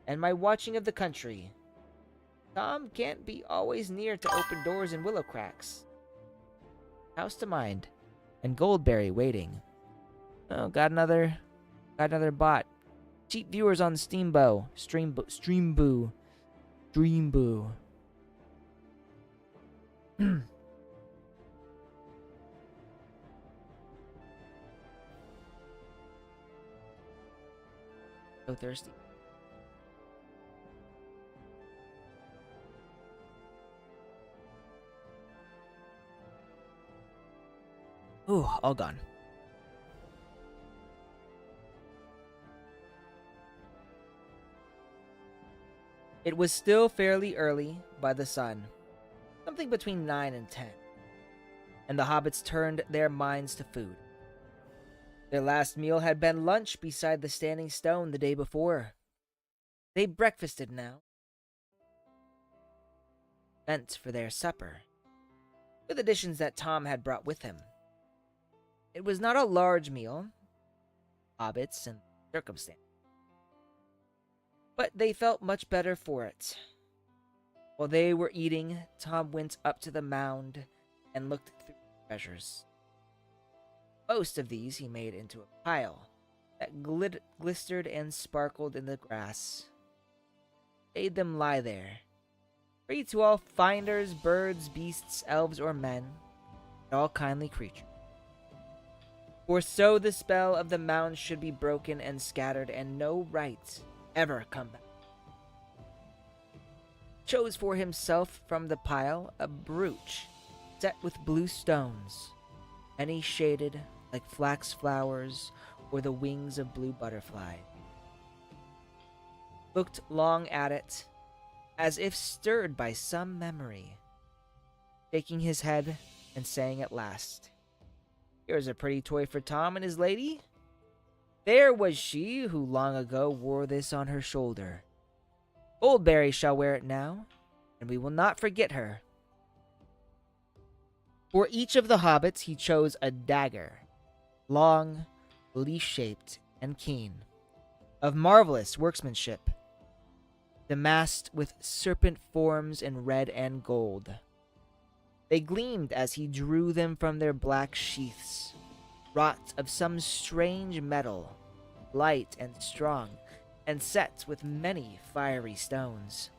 [SPEAKER 1] and my watching of the country. Tom can't be always near to open doors and willow cracks. House to mind, and Goldberry waiting. Oh, got another bot. Cheap viewers on Streamboo. So thirsty. Ooh, all gone. It was still fairly early by the sun, something between 9 and 10, and the hobbits turned their minds to food. Their last meal had been lunch beside the Standing Stone the day before. They breakfasted now, meant for their supper, with additions that Tom had brought with him. It was not a large meal, hobbits and circumstance, but they felt much better for it. While they were eating, Tom went up to the mound and looked through the treasures. Most of these he made into a pile that glistered and sparkled in the grass. Made them lie there, free to all finders, birds, beasts, elves, or men, and all kindly creatures. For so the spell of the mound should be broken and scattered, and no right ever come back. Chose for himself from the pile a brooch set with blue stones, any shaded like flax flowers or the wings of blue butterfly. Looked long at it, as if stirred by some memory, shaking his head and saying at last, "Here's a pretty toy for Tom and his lady. There was she who long ago wore this on her shoulder. Goldberry shall wear it now, and we will not forget her." For each of the hobbits he chose a dagger, long, leaf-shaped, and keen, of marvelous workmanship, damasked with serpent forms in red and gold. They gleamed as he drew them from their black sheaths, wrought of some strange metal, light and strong, and set with many fiery stones.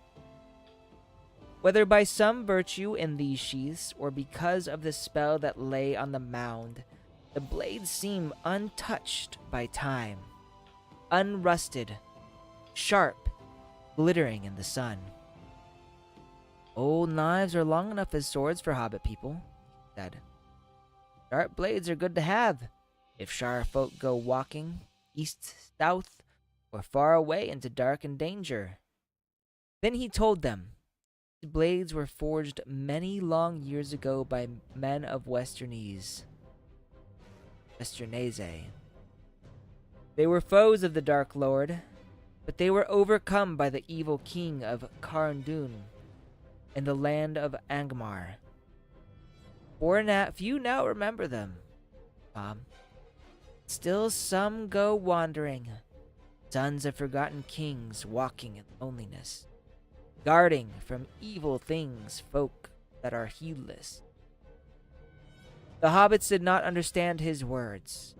[SPEAKER 1] Whether by some virtue in these sheaths, or because of the spell that lay on the mound, the blades seemed untouched by time, unrusted, sharp, glittering in the sun. "Old knives are long enough as swords for hobbit people," he said. "Sharp blades are good to have, if Shire folk go walking, east, south, or far away into dark and danger." Then he told them the blades were forged many long years ago by men of Westernese. They were foes of the Dark Lord, but they were overcome by the evil king of Carndun in the land of Angmar. Few now remember them, Tom. Still some go wandering, sons of forgotten kings walking in loneliness, guarding from evil things folk that are heedless. The hobbits did not understand his words,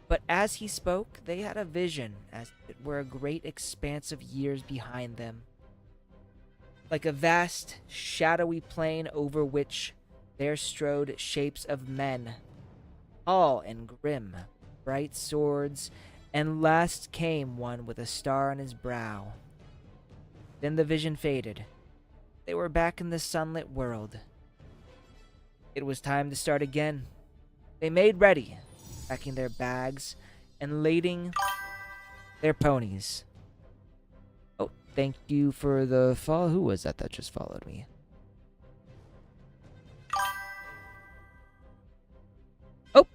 [SPEAKER 1] but as he spoke, they had a vision as if it were a great expanse of years behind them, like a vast, shadowy plain over which there strode shapes of men, tall and grim, bright swords, and last came one with a star on his brow. Then the vision faded. They were back in the sunlit world. It was time to start again. They made ready, packing their bags and lading their ponies. Oh, thank you for the follow. Who was that just followed me? Oh,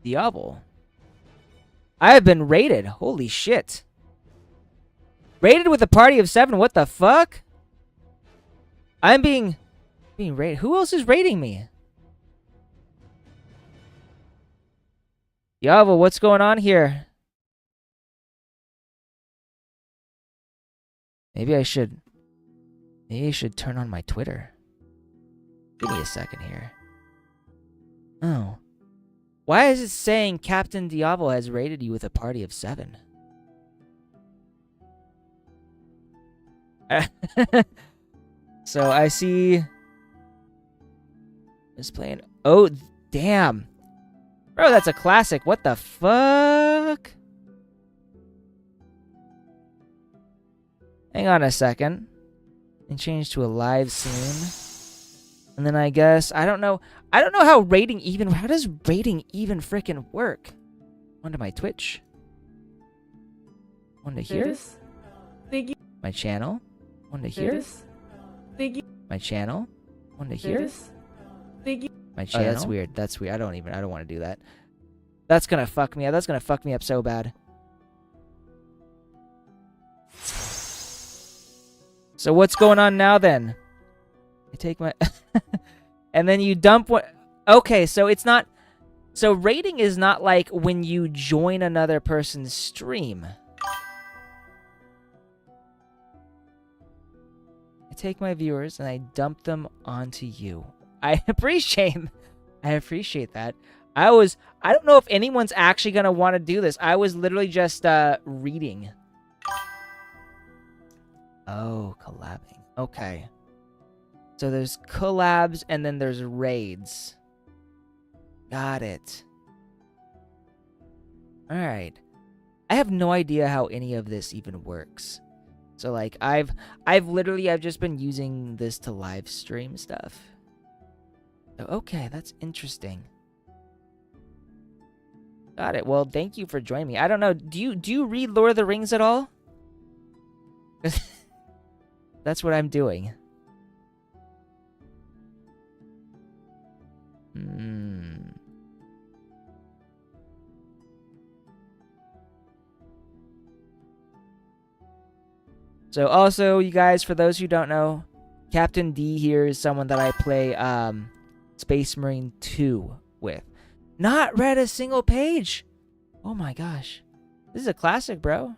[SPEAKER 1] Diablo. I have been raided. Holy shit. Raided with a party of 7. What the fuck? I'm being raided. Who else is raiding me? Diablo, what's going on here? Maybe I should turn on my Twitter. Give me a second here. Oh. Why is it saying Captain Diablo has raided you with a party of 7? So I see... It's playing... Oh, damn. Bro, that's a classic. What the fuck? Hang on a second. And change to a live scene. And then I guess... I don't know how rating even... How does rating even freaking work? One to my Twitch. One to here. My channel. One to here. My channel. One to here. My channel. Oh, that's weird. That's weird. I don't want to do that. That's gonna fuck me up. That's gonna fuck me up so bad. So what's going on now then? I take my... And then you dump what... Okay, so it's not... So rating is not like when you join another person's stream. I take my viewers and I dump them onto you. I appreciate that. I don't know if anyone's actually gonna want to do this. I was literally just reading. Oh, collabing. Okay. So there's collabs and then there's raids. Got it. Alright. I have no idea how any of this even works. So like I've just been using this to live stream stuff. Okay, that's interesting. Got it. Well, thank you for joining me. I don't know. Do you read Lord of the Rings at all? That's what I'm doing. So also, you guys, for those who don't know, Captain D here is someone that I play Space Marine 2 with. Not read a single page. Oh my gosh. This is a classic, bro.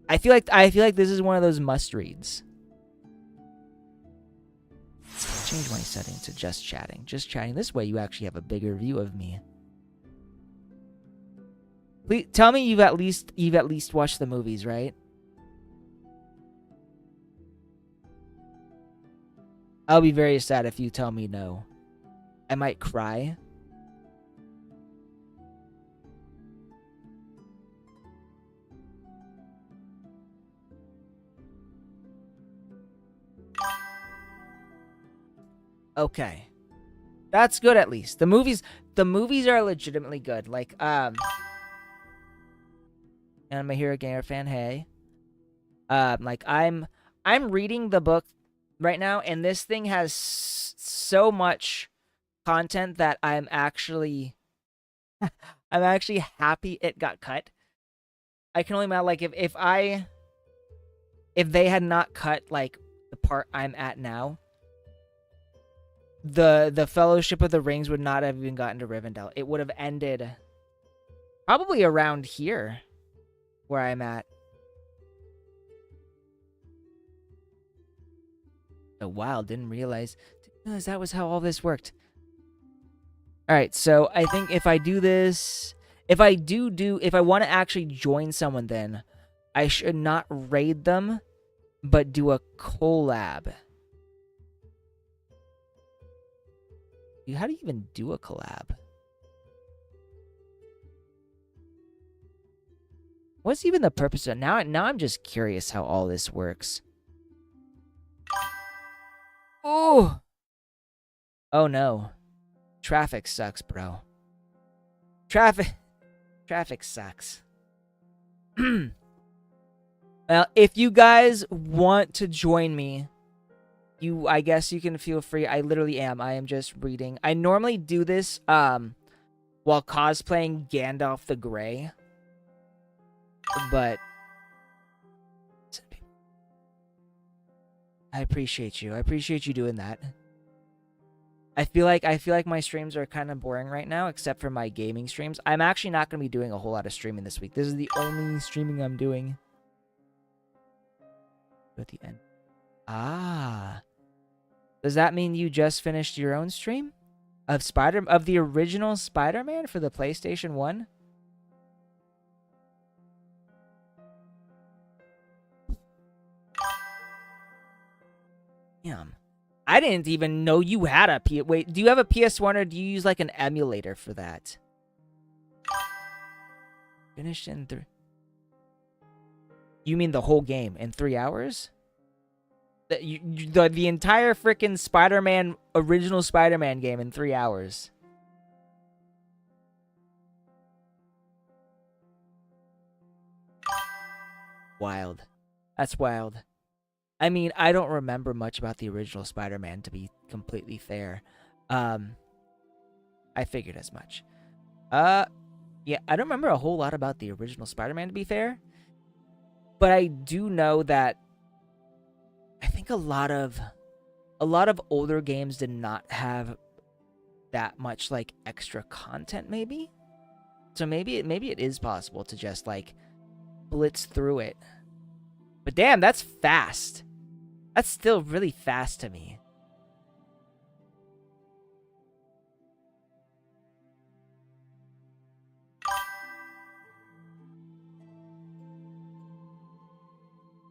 [SPEAKER 1] I feel like this is one of those must reads. Change my setting to just chatting. Just chatting. This way you actually have a bigger view of me. Please tell me you've at least watched the movies, right? I'll be very sad if you tell me no. I might cry. Okay. That's good at least. The movies are legitimately good. Like and I'm a Hero Gamer fan, hey. Like I'm reading the book right now, and this thing has so much content that I'm actually happy it got cut. I can only imagine, like, if they had not cut like the part I'm at now, the Fellowship of the Rings would not have even gotten to Rivendell. It would have ended probably around here where I'm at. Oh, wow, didn't realize that was how all this worked. Alright, so I think if I do this... If I want to actually join someone, then I should not raid them, but do a collab. How do you even do a collab? What's even the purpose of it? Now I'm just curious how all this works. Oh! Oh no. Traffic sucks, bro. Traffic sucks. Well, if you guys want to join me, I guess you can feel free. I literally am. I am just reading. I normally do this while cosplaying Gandalf the Grey. But I appreciate you. I appreciate you doing that. I feel like my streams are kind of boring right now, except for my gaming streams. I'm actually not going to be doing a whole lot of streaming this week. This is the only streaming I'm doing. At the end. Ah. Does that mean you just finished your own stream? Of the original Spider-Man for the PlayStation 1? Damn. I didn't even know you had a Wait, do you have a PS1 or do you use like an emulator for that? Finished in 3. You mean the whole game in 3 hours? The entire freaking Spider-Man, original Spider-Man game in 3 hours. Wild. That's wild. I mean, I don't remember much about the original Spider-Man, to be completely fair. I figured as much. Yeah, I don't remember a whole lot about the original Spider-Man, to be fair. But I do know that I think a lot of older games did not have that much like extra content, maybe. So maybe it is possible to just like blitz through it. But damn, that's fast. That's still really fast to me.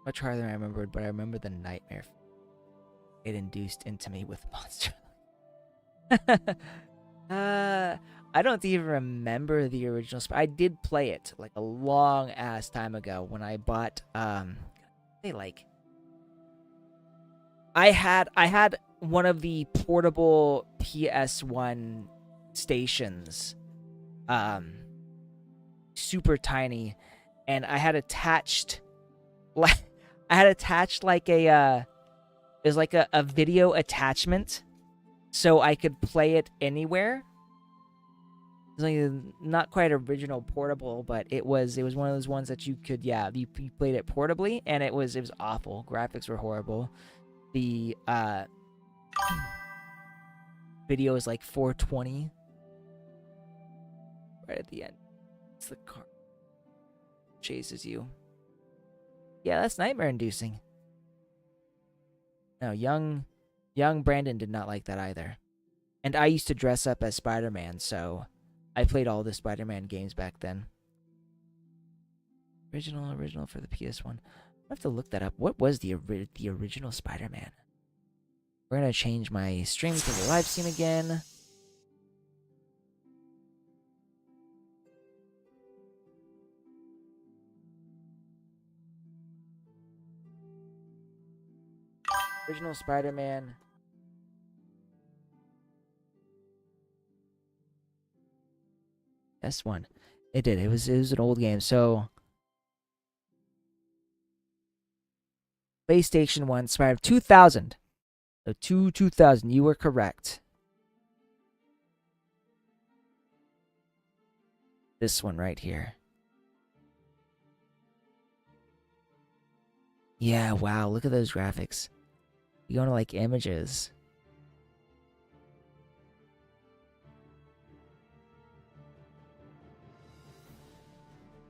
[SPEAKER 1] Much harder than I remembered, but I remember the nightmare it induced into me with Monster. I don't even remember the original. I did play it like a long ass time ago when I bought I had one of the portable PS1 stations, super tiny, and I had attached like it was like a video attachment, so I could play it anywhere. It was like not quite original portable, but it was one of those ones that you could, yeah, you played it portably, and it was awful. Graphics were horrible. The video is like 420 right at the end. It's the car chases you. Yeah, that's nightmare inducing. No, young Brandon did not like that either. And I used to dress up as Spider-Man, so I played all the Spider-Man games back then. Original for the PS1. I have to look that up. What was the original Spider-Man? We're gonna change my stream to the live stream again. Original Spider-Man. S1. It did. It was an old game. So PlayStation 1 Spider 2000. So 2000. You were correct. This one right here. Yeah, wow. Look at those graphics. You go to like images.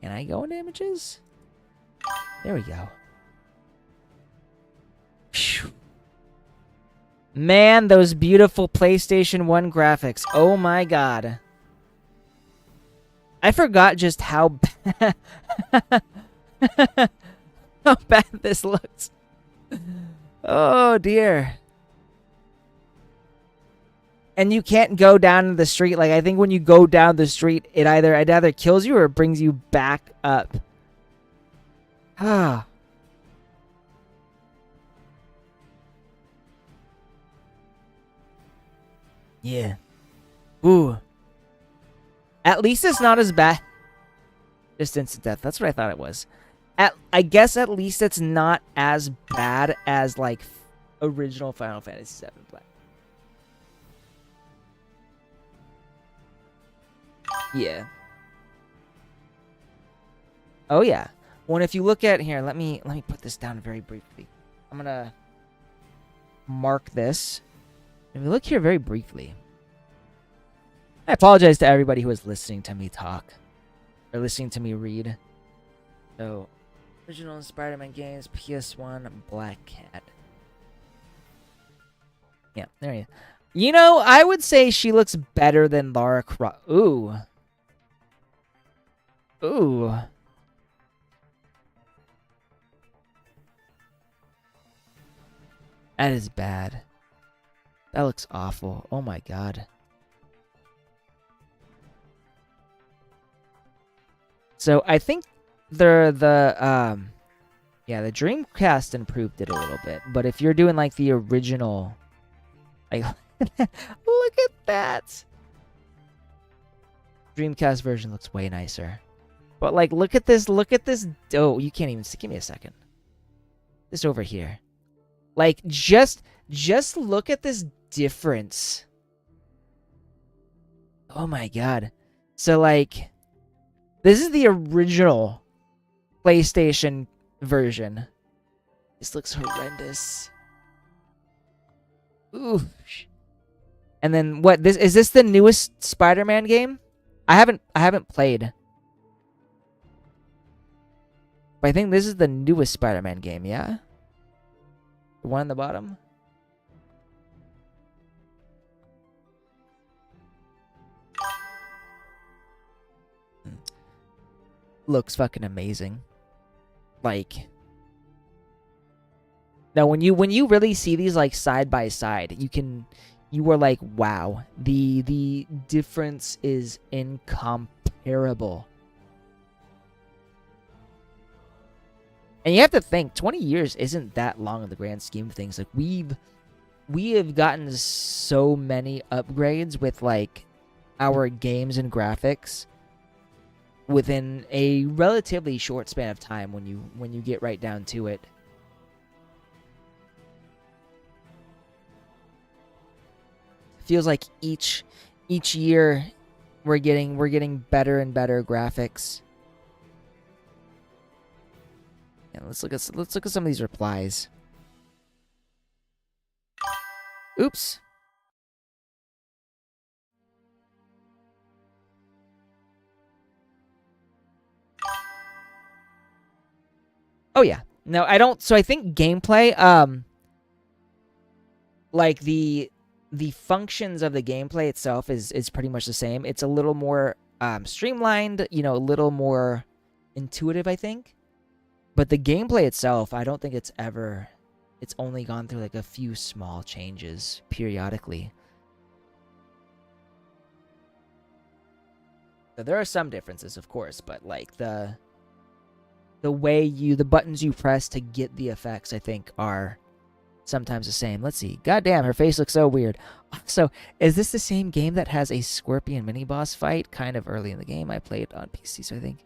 [SPEAKER 1] Can I go into images? There we go. Phew. Man, those beautiful PlayStation 1 graphics. Oh my god. I forgot just how bad how bad this looks. Oh dear. And you can't go down the street. Like, I think when you go down the street, it either kills you or it brings you back up. Ah. Yeah. Ooh. At least it's not as bad. Just instant death. That's what I thought it was. I guess at least it's not as bad as, like, original Final Fantasy VII play. Yeah. Oh yeah. Well, if you look at here, let me put this down very briefly. I'm gonna mark this. If you look here very briefly, I apologize to everybody who is listening to me talk or listening to me read. So, original Spider-Man games, PS1, Black Cat. Yeah, there you go. You know, I would say she looks better than Lara Croft. Ooh. Ooh. That is bad. That looks awful. Oh my god. So I think the Dreamcast improved it a little bit. But if you're doing like the original, like look at that. Dreamcast version looks way nicer. But like look at this, oh, you can't even see. Give me a second. This over here. Like just look at this difference. Oh my god. So like this is the original PlayStation version. This looks horrendous. Ooh. And then what? Is this the newest Spider-Man game? I haven't played. But I think this is the newest Spider-Man game, yeah? The one on the bottom? Looks fucking amazing. Like, now when you really see these like side by side, you are like, wow, the difference is incomparable. And you have to think, 20 years isn't that long in the grand scheme of things. Like we have gotten so many upgrades with like our games and graphics within a relatively short span of time when you get right down to it. Feels like each year we're getting better and better graphics. Yeah, let's look at some of these replies. Oops. Oh yeah. No, I don't. So I think gameplay, like the functions of the gameplay itself is pretty much the same. It's a little more streamlined, you know, a little more intuitive, I think. But the gameplay itself, I don't think it's only gone through like a few small changes periodically. So there are some differences, of course, but like the buttons you press to get the effects, I think, are sometimes the same. Let's see. Goddamn, her face looks so weird. So, is this the same game that has a scorpion mini boss fight kind of early in the game? I played on PC, so I think.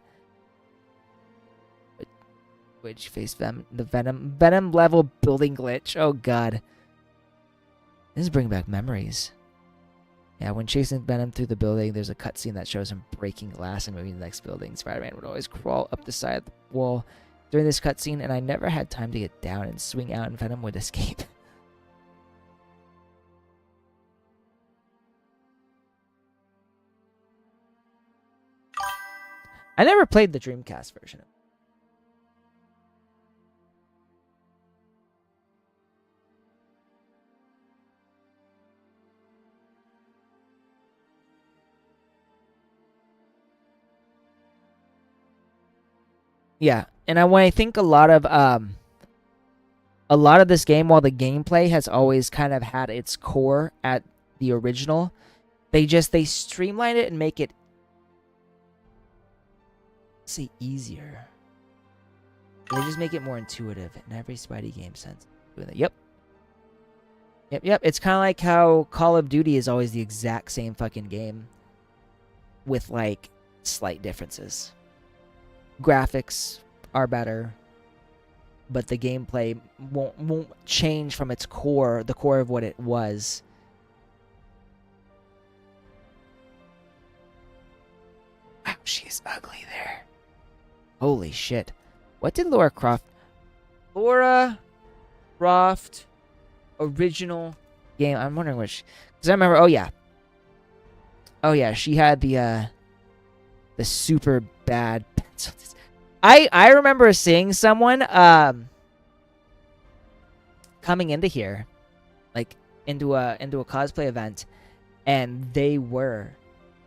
[SPEAKER 1] Which face the Venom level building glitch. Oh god. This is bringing back memories. Yeah, when chasing Venom through the building, there's a cutscene that shows him breaking glass and moving to the next building. Spider-Man would always crawl up the side of the wall during this cutscene, and I never had time to get down and swing out, and Venom would escape. I never played the Dreamcast version. Yeah, and when I think a lot of this game, while the gameplay has always kind of had its core at the original, they streamline it and make it, say, easier. They just make it more intuitive in every Spidey game sense. Yep. It's kind of like how Call of Duty is always the exact same fucking game with like slight differences. Graphics are better, but the gameplay won't change from its core, the core of what it was. she's ugly there. Holy shit. What did Laura Croft... Laura Croft original game. I'm wondering which... Because I remember... Oh, yeah. Oh, yeah. She had the super bad pencil. I remember seeing someone coming into here, like into a cosplay event, and they were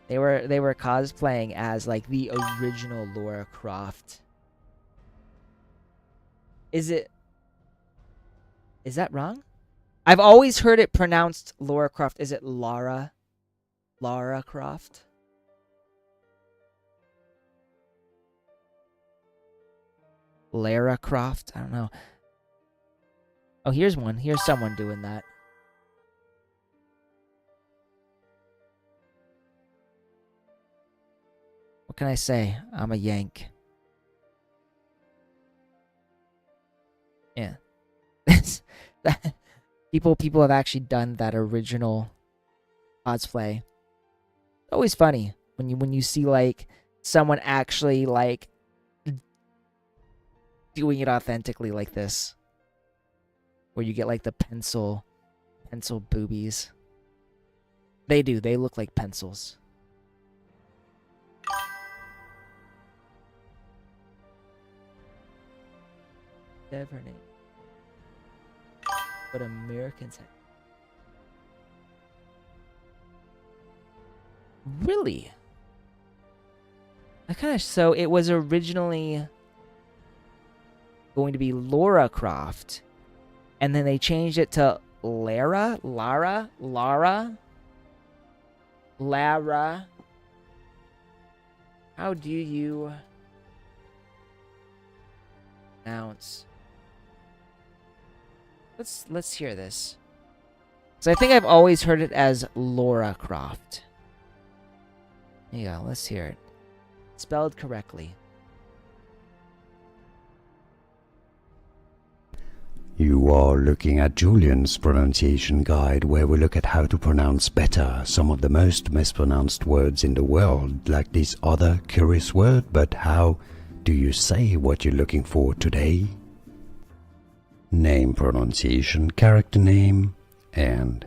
[SPEAKER 1] cosplaying as like the original Laura Croft. Is that wrong? I've always heard it pronounced Laura Croft. Is it Lara Croft? Lara Croft? I don't know. Oh, here's one. Here's someone doing that. What can I say? I'm a Yank. Yeah. People have actually done that original cosplay. Always funny when you see like someone actually like doing it authentically like this, where you get like the pencil boobies. They look like pencils. Never name. But Americans have. Really? So it was originally going to be Laura Croft, and then they changed it to Lara. How do you pronounce? Let's hear this. So I think I've always heard it as Laura Croft. Yeah, let's hear it. Spelled correctly.
[SPEAKER 2] You are looking at Julian's pronunciation guide, where we look at how to pronounce better some of the most mispronounced words in the world, like this other curious word. But how do you say what you're looking for today? Name pronunciation, character name, and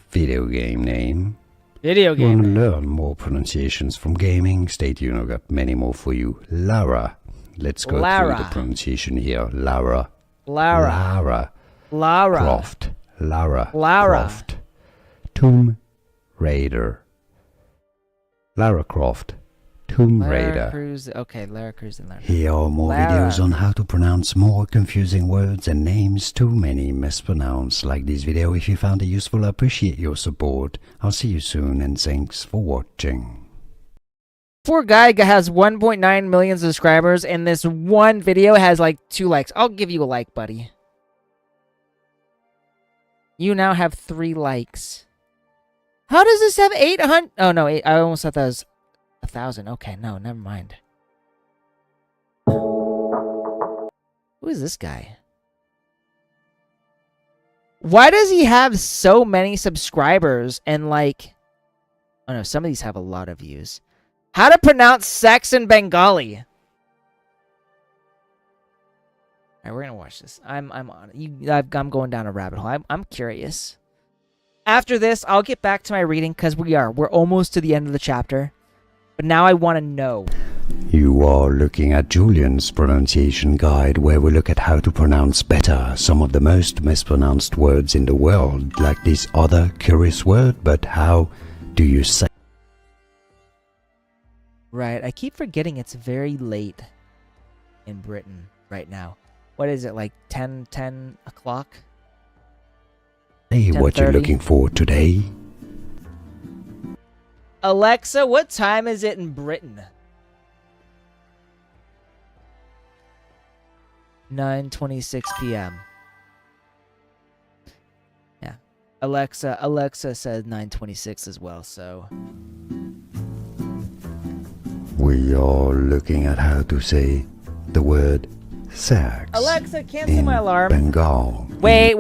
[SPEAKER 2] video game name.
[SPEAKER 1] Video game.
[SPEAKER 2] You want to learn more pronunciations from gaming? Stay tuned, I've got many more for you. Lara. Let's go through the pronunciation here. Lara. Croft. Lara Croft. Tomb Raider. Lara Croft. Tomb Raider.
[SPEAKER 1] Okay, Lara Cruz and Lara.
[SPEAKER 2] Here are more videos on how to pronounce more confusing words and names too many mispronounced. Like this video if you found it useful. I appreciate your support. I'll see you soon, and thanks for watching.
[SPEAKER 1] Poor guy has 1.9 million subscribers, and this one video has like 2 likes. I'll give you a like, buddy. You now have 3 likes. How does this have 800? Oh no, I almost thought that was 1,000. Okay, no, never mind. Who is this guy? Why does he have so many subscribers and like... Oh no, some of these have a lot of views. How to pronounce sex in Bengali? Alright, we're gonna watch this. I'm going down a rabbit hole. I'm curious. After this, I'll get back to my reading because we're almost to the end of the chapter. But now I want to know.
[SPEAKER 2] You are looking at Julian's pronunciation guide, where we look at how to pronounce better some of the most mispronounced words in the world, like this other curious word. But how do you say?
[SPEAKER 1] Right, I keep forgetting it's very late in Britain right now. What is it, like 10 o'clock?
[SPEAKER 2] Say what you're looking for today.
[SPEAKER 1] Alexa, what time is it in Britain? 9:26 p.m. Yeah. Alexa said 9:26 as well, so...
[SPEAKER 2] We are looking at how to say the word sex.
[SPEAKER 1] Alexa, cancel my alarm.
[SPEAKER 2] Bengal.
[SPEAKER 1] Wait.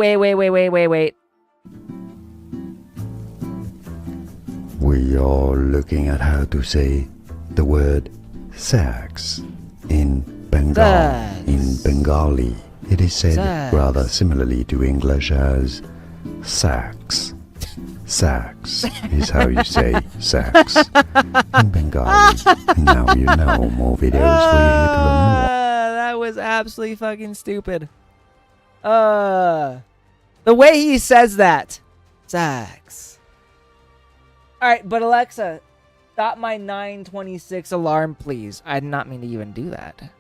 [SPEAKER 2] We are looking at how to say the word sex in
[SPEAKER 1] Sex.
[SPEAKER 2] Bengali. It is said
[SPEAKER 1] Sex.
[SPEAKER 2] rather similarly to English as sax. Sax is how you say sex in Bengali. And now you know. More videos for you here to learn more.
[SPEAKER 1] That was absolutely fucking stupid. The way he says that. Sex. Alright, but Alexa, stop my 9:26 alarm, please. I did not mean to even do that.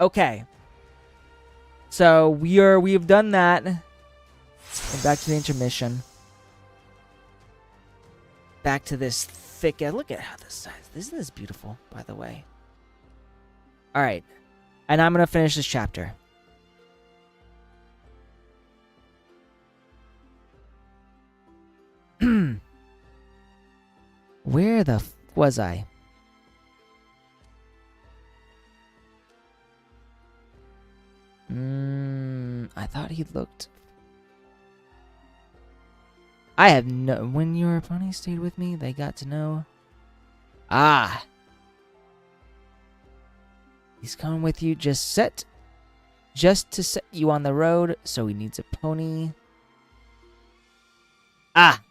[SPEAKER 1] Okay. So we've done that. And back to the intermission. Back to this thick. Look at how this size. Isn't this beautiful, by the way? Alright. And I'm going to finish this chapter. Where the f was I? I thought he looked... I have no... When your pony stayed with me, they got to know... Ah! He's coming with you just to set you on the road, so he needs a pony. Ah!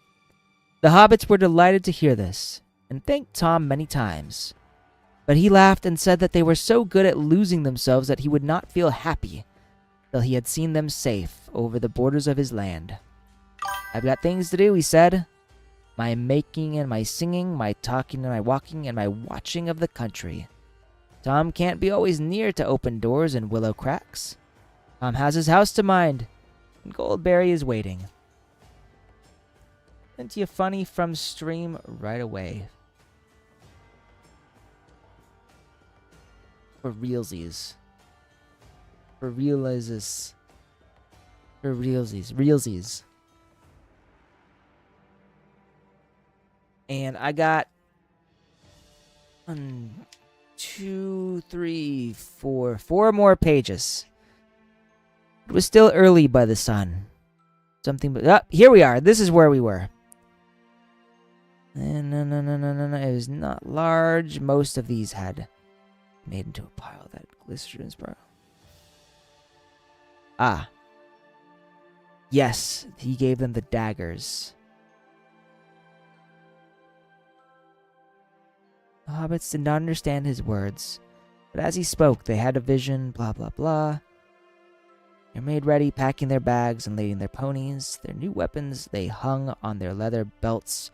[SPEAKER 1] The hobbits were delighted to hear this, and thanked Tom many times. But he laughed and said that they were so good at losing themselves that he would not feel happy till he had seen them safe over the borders of his land. I've got things to do, he said. My making and my singing, my talking and my walking, and my watching of the country. Tom can't be always near to open doors and willow cracks. Tom has his house to mind, and Goldberry is waiting. Plenty of funny from stream right away. For realsies. For realsies. For realsies. Realsies. And I got 1, 2, 3, 4 more pages. It was still early by the sun. Something but here we are. This is where we were. No. It was not large. Most of these had made into a pile that glisters, bro. Ah. Yes, he gave them the daggers. The hobbits did not understand his words, but as he spoke, they had a vision, blah, blah, blah. They're made ready, packing their bags and lading their ponies. Their new weapons they hung on their leather belts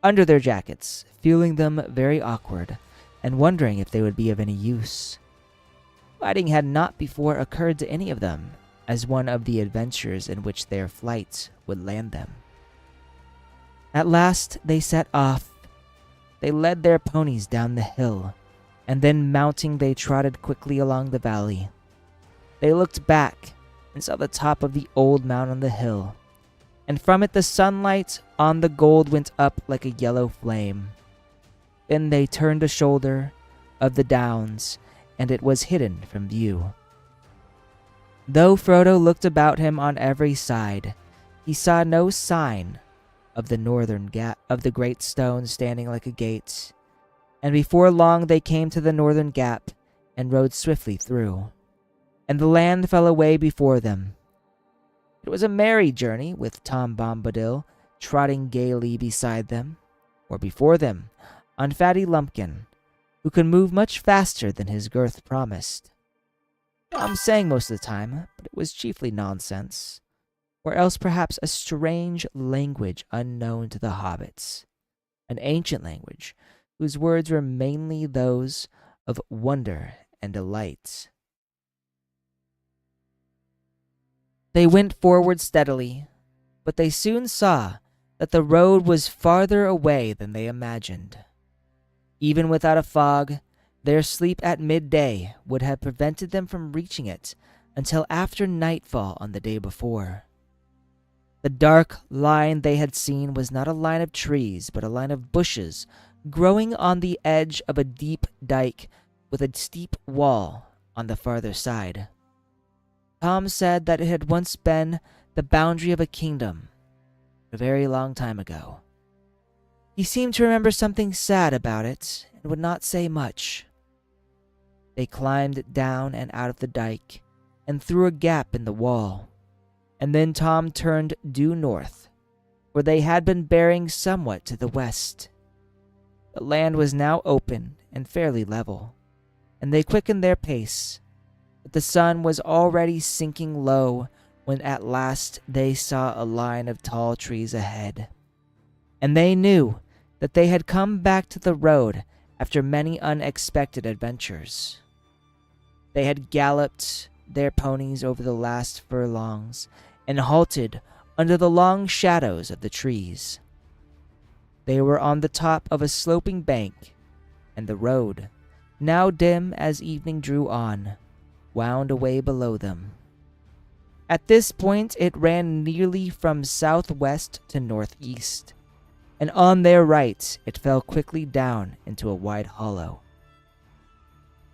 [SPEAKER 1] under their jackets, feeling them very awkward and wondering if they would be of any use. Fighting had not before occurred to any of them as one of the adventures in which their flight would land them. At last they set off. They led their ponies down the hill, and then mounting they trotted quickly along the valley. They looked back and saw the top of the old mound on the hill, and from it the sunlight on the gold went up like a yellow flame. Then they turned a shoulder of the downs, and it was hidden from view. Though Frodo looked about him on every side, he saw no sign of the northern gap of the great stone standing like a gate, and before long they came to the northern gap and rode swiftly through, and the land fell away before them. It was a merry journey, with Tom Bombadil trotting gaily beside them, or before them, on Fatty Lumpkin, who could move much faster than his girth promised. Tom sang most of the time, but it was chiefly nonsense, or else perhaps a strange language unknown to the hobbits, an ancient language whose words were mainly those of wonder and delight. They went forward steadily, but they soon saw that the road was farther away than they imagined. Even without a fog, their sleep at midday would have prevented them from reaching it until after nightfall on the day before. The dark line they had seen was not a line of trees, but a line of bushes growing on the edge of a deep dike with a steep wall on the farther side. Tom said that it had once been the boundary of a kingdom, a very long time ago. He seemed to remember something sad about it and would not say much. They climbed down and out of the dike and through a gap in the wall, and then Tom turned due north, where they had been bearing somewhat to the west. The land was now open and fairly level, and they quickened their pace, but the sun was already sinking low when at last they saw a line of tall trees ahead, and they knew that they had come back to the road after many unexpected adventures. They had galloped their ponies over the last furlongs and halted under the long shadows of the trees. They were on the top of a sloping bank, and the road, now dim as evening drew on, wound away below them. At this point it ran nearly from southwest to northeast, and on their right it fell quickly down into a wide hollow.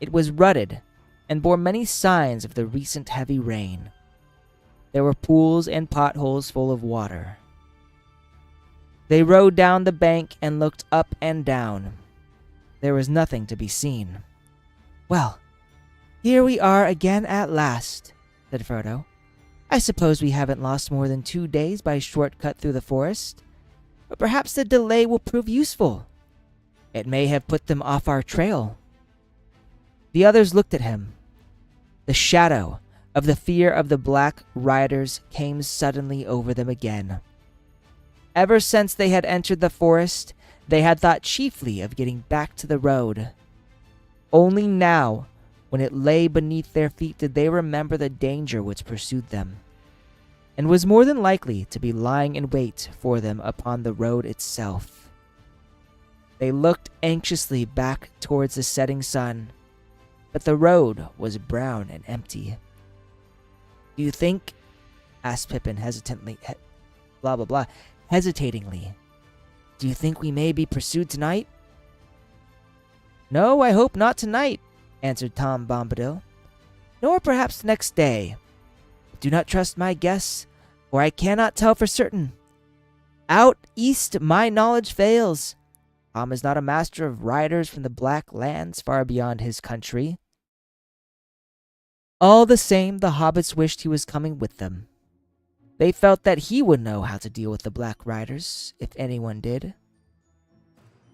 [SPEAKER 1] It was rutted and bore many signs of the recent heavy rain. There were pools and potholes full of water. They rode down the bank and looked up and down. There was nothing to be seen. "Well, here we are again at last," said Frodo. "I suppose we haven't lost more than 2 days by shortcut through the forest, but perhaps the delay will prove useful. It may have put them off our trail." The others looked at him. The shadow of the fear of the Black Riders came suddenly over them again. Ever since they had entered the forest, they had thought chiefly of getting back to the road. Only now, when it lay beneath their feet, did they remember the danger which pursued them, and was more than likely to be lying in wait for them upon the road itself. They looked anxiously back towards the setting sun, but the road was brown and empty. "Do you think," asked Pippin hesitatingly, "do you think we may be pursued tonight?" "No, I hope not tonight," answered Tom Bombadil, "nor perhaps the next day. But do not trust my guess, for I cannot tell for certain. Out east my knowledge fails. Tom is not a master of riders from the Black Lands far beyond his country." All the same, the hobbits wished he was coming with them. They felt that he would know how to deal with the Black Riders, if anyone did.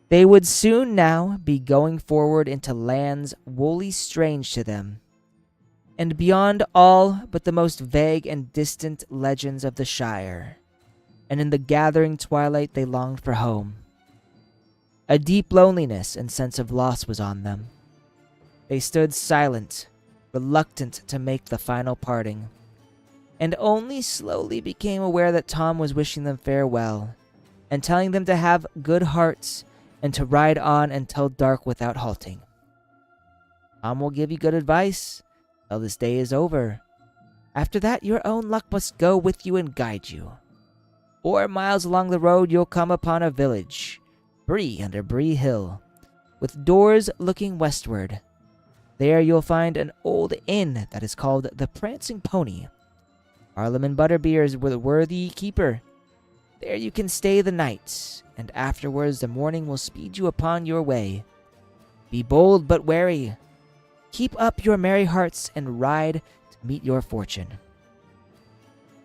[SPEAKER 1] They would soon now be going forward into lands wholly strange to them, and beyond all but the most vague and distant legends of the Shire, and in the gathering twilight they longed for home. A deep loneliness and sense of loss was on them. They stood silent, reluctant to make the final parting, and only slowly became aware that Tom was wishing them farewell, and telling them to have good hearts and to ride on until dark without halting. "Tom will give you good advice till this day is over. After that, your own luck must go with you and guide you. 4 miles along the road you'll come upon a village, Bree under Bree Hill, with doors looking westward. There you'll find an old inn that is called the Prancing Pony. Harleman Butterbeer is the worthy keeper. There you can stay the night, and afterwards the morning will speed you upon your way. Be bold but wary. Keep up your merry hearts and ride to meet your fortune."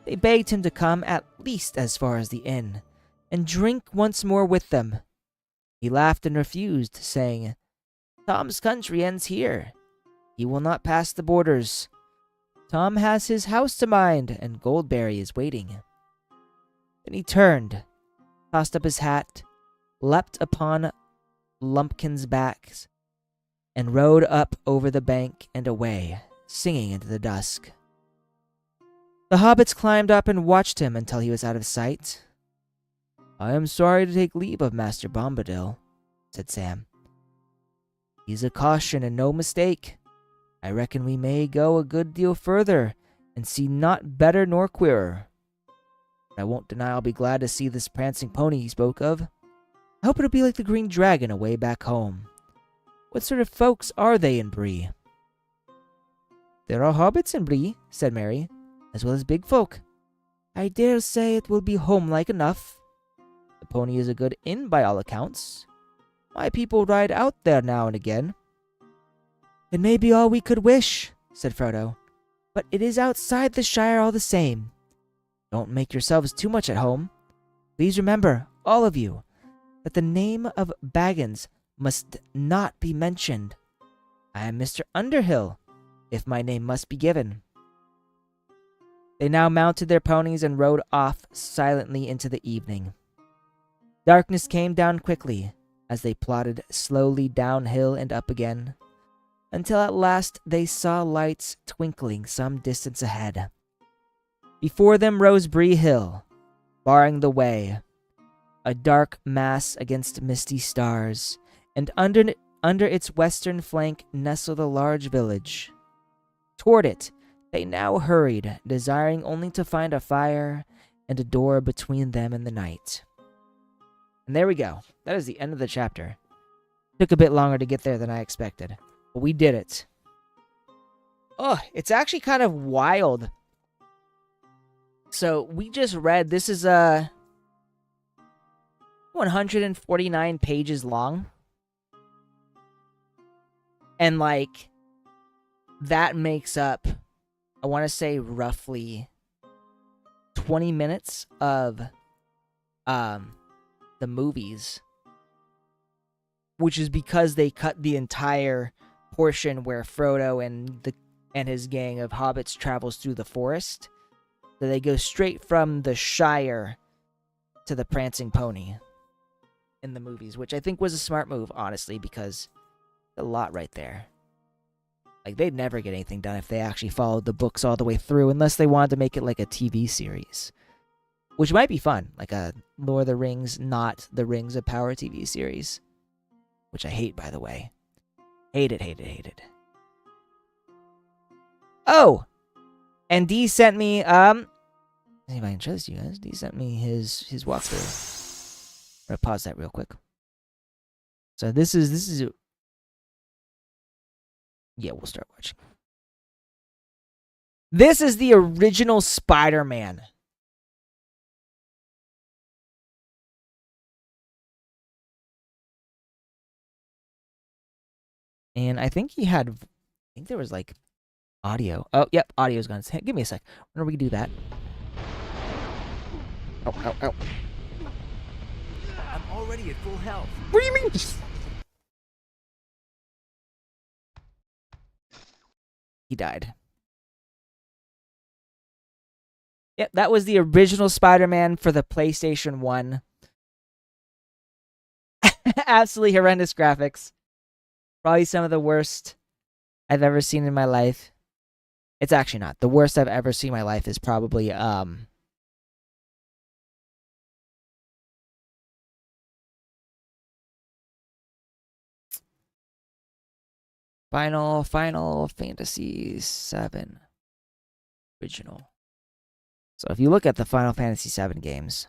[SPEAKER 1] They begged him to come at least as far as the inn, and drink once more with them. He laughed and refused, saying, "Tom's country ends here. He will not pass the borders. Tom has his house to mind, and Goldberry is waiting." Then he turned, tossed up his hat, leapt upon Lumpkin's backs, and rode up over the bank and away, singing into the dusk. The hobbits climbed up and watched him until he was out of sight. "I am sorry to take leave of Master Bombadil," said Sam. "He's a caution and no mistake. I reckon we may go a good deal further and see naught better nor queerer. But I won't deny I'll be glad to see this prancing pony you spoke of. I hope it'll be like the Green Dragon away back home. What sort of folks are they in Bree?" "There are hobbits in Bree," said Merry, "as well as big folk. I dare say it will be home-like enough." The pony is a good inn by all accounts. My people ride out there now and again. It may be all we could wish, said Frodo, but it is outside the Shire all the same. Don't make yourselves too much at home. Please remember, all of you, that the name of Baggins must not be mentioned. I am Mr. Underhill, if my name must be given. They now mounted their ponies and rode off silently into the evening. Darkness came down quickly as they plodded slowly downhill and up again, until at last they saw lights twinkling some distance ahead. Before them rose Bree Hill, barring the way, a dark mass against misty stars, and under its western flank nestled a large village. Toward it they now hurried, desiring only to find a fire and a door between them and the night. And there we go. That is the end of the chapter. Took a bit longer to get there than I expected, but we did it. Oh, it's actually kind of wild. So we just read, this is 149 pages long. And like, that makes up, I want to say roughly 20 minutes of the movies, which is because they cut the entire portion where Frodo and his gang of hobbits travels through the forest. So they go straight from the Shire to the Prancing Pony in the movies, which I think was a smart move, honestly, because a lot right there. Like, they'd never get anything done if they actually followed the books all the way through, unless they wanted to make it like a TV series, which might be fun, like a Lord of the Rings, not the Rings of Power TV series, which I hate, by the way. Hate it. Oh, and D sent me, see if I can show this to you guys. D sent me his walkthrough. I'm gonna pause that real quick. So this is. Yeah, we'll start watching. This is the original Spider-Man. And I think there was like audio. Oh, yep, audio's gone. Give me a sec. When are we do that? Ow.
[SPEAKER 3] I'm already at full health.
[SPEAKER 1] What do you mean? He died. Yep, that was the original Spider-Man for the PlayStation 1. Absolutely horrendous graphics. Probably some of the worst I've ever seen in my life. It's actually not. The worst I've ever seen in my life is probably Final Fantasy VII original. So if you look at the Final Fantasy VII games,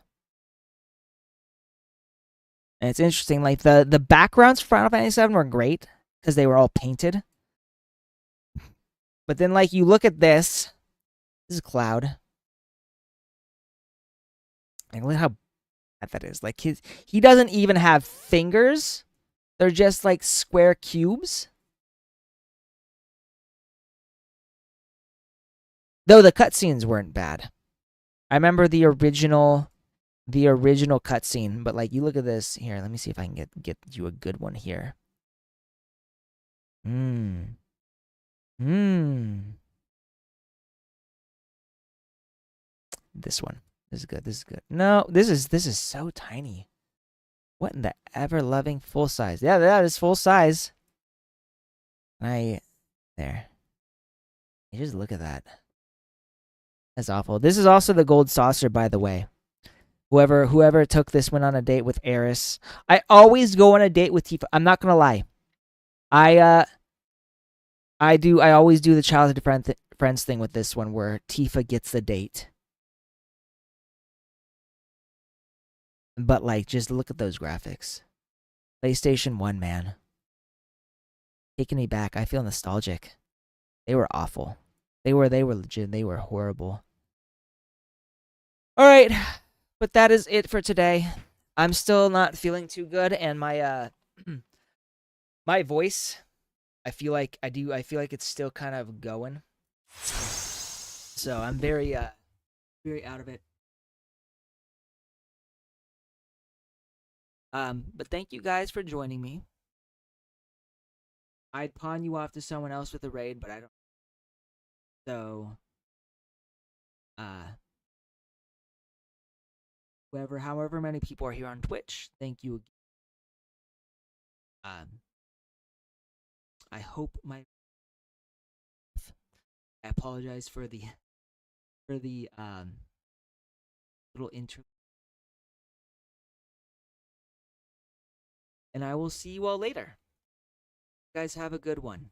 [SPEAKER 1] and it's interesting, like the backgrounds for Final Fantasy VII were great because they were all painted. But then, like, you look at this. This is Cloud. And look how bad that is. Like, he doesn't even have fingers. They're just like square cubes. Though the cutscenes weren't bad. I remember the original cutscene, but like, you look at this here. Let me see if I can get you a good one here. This one. This is good. No, this is so tiny. What in the ever-loving full size? Yeah, that is full size. There. You just look at that. That's awful. This is also the gold saucer, by the way. Whoever took this one on a date with Eris. I always go on a date with Tifa. I'm not gonna lie. I always do the childhood friends thing with this one, where Tifa gets the date. But like, just look at those graphics. PlayStation 1, man. Taking me back. I feel nostalgic. They were awful. They were legit. They were horrible. All right, but that is it for today. I'm still not feeling too good, and my my voice, I feel like it's still kind of going. So I'm very out of it. But thank you guys for joining me. I'd pawn you off to someone else with a raid, but I don't. So, uh, however many people are here on Twitch, thank you. Um, I hope my. I apologize for the little intro, and I will see you all later. You guys have a good one.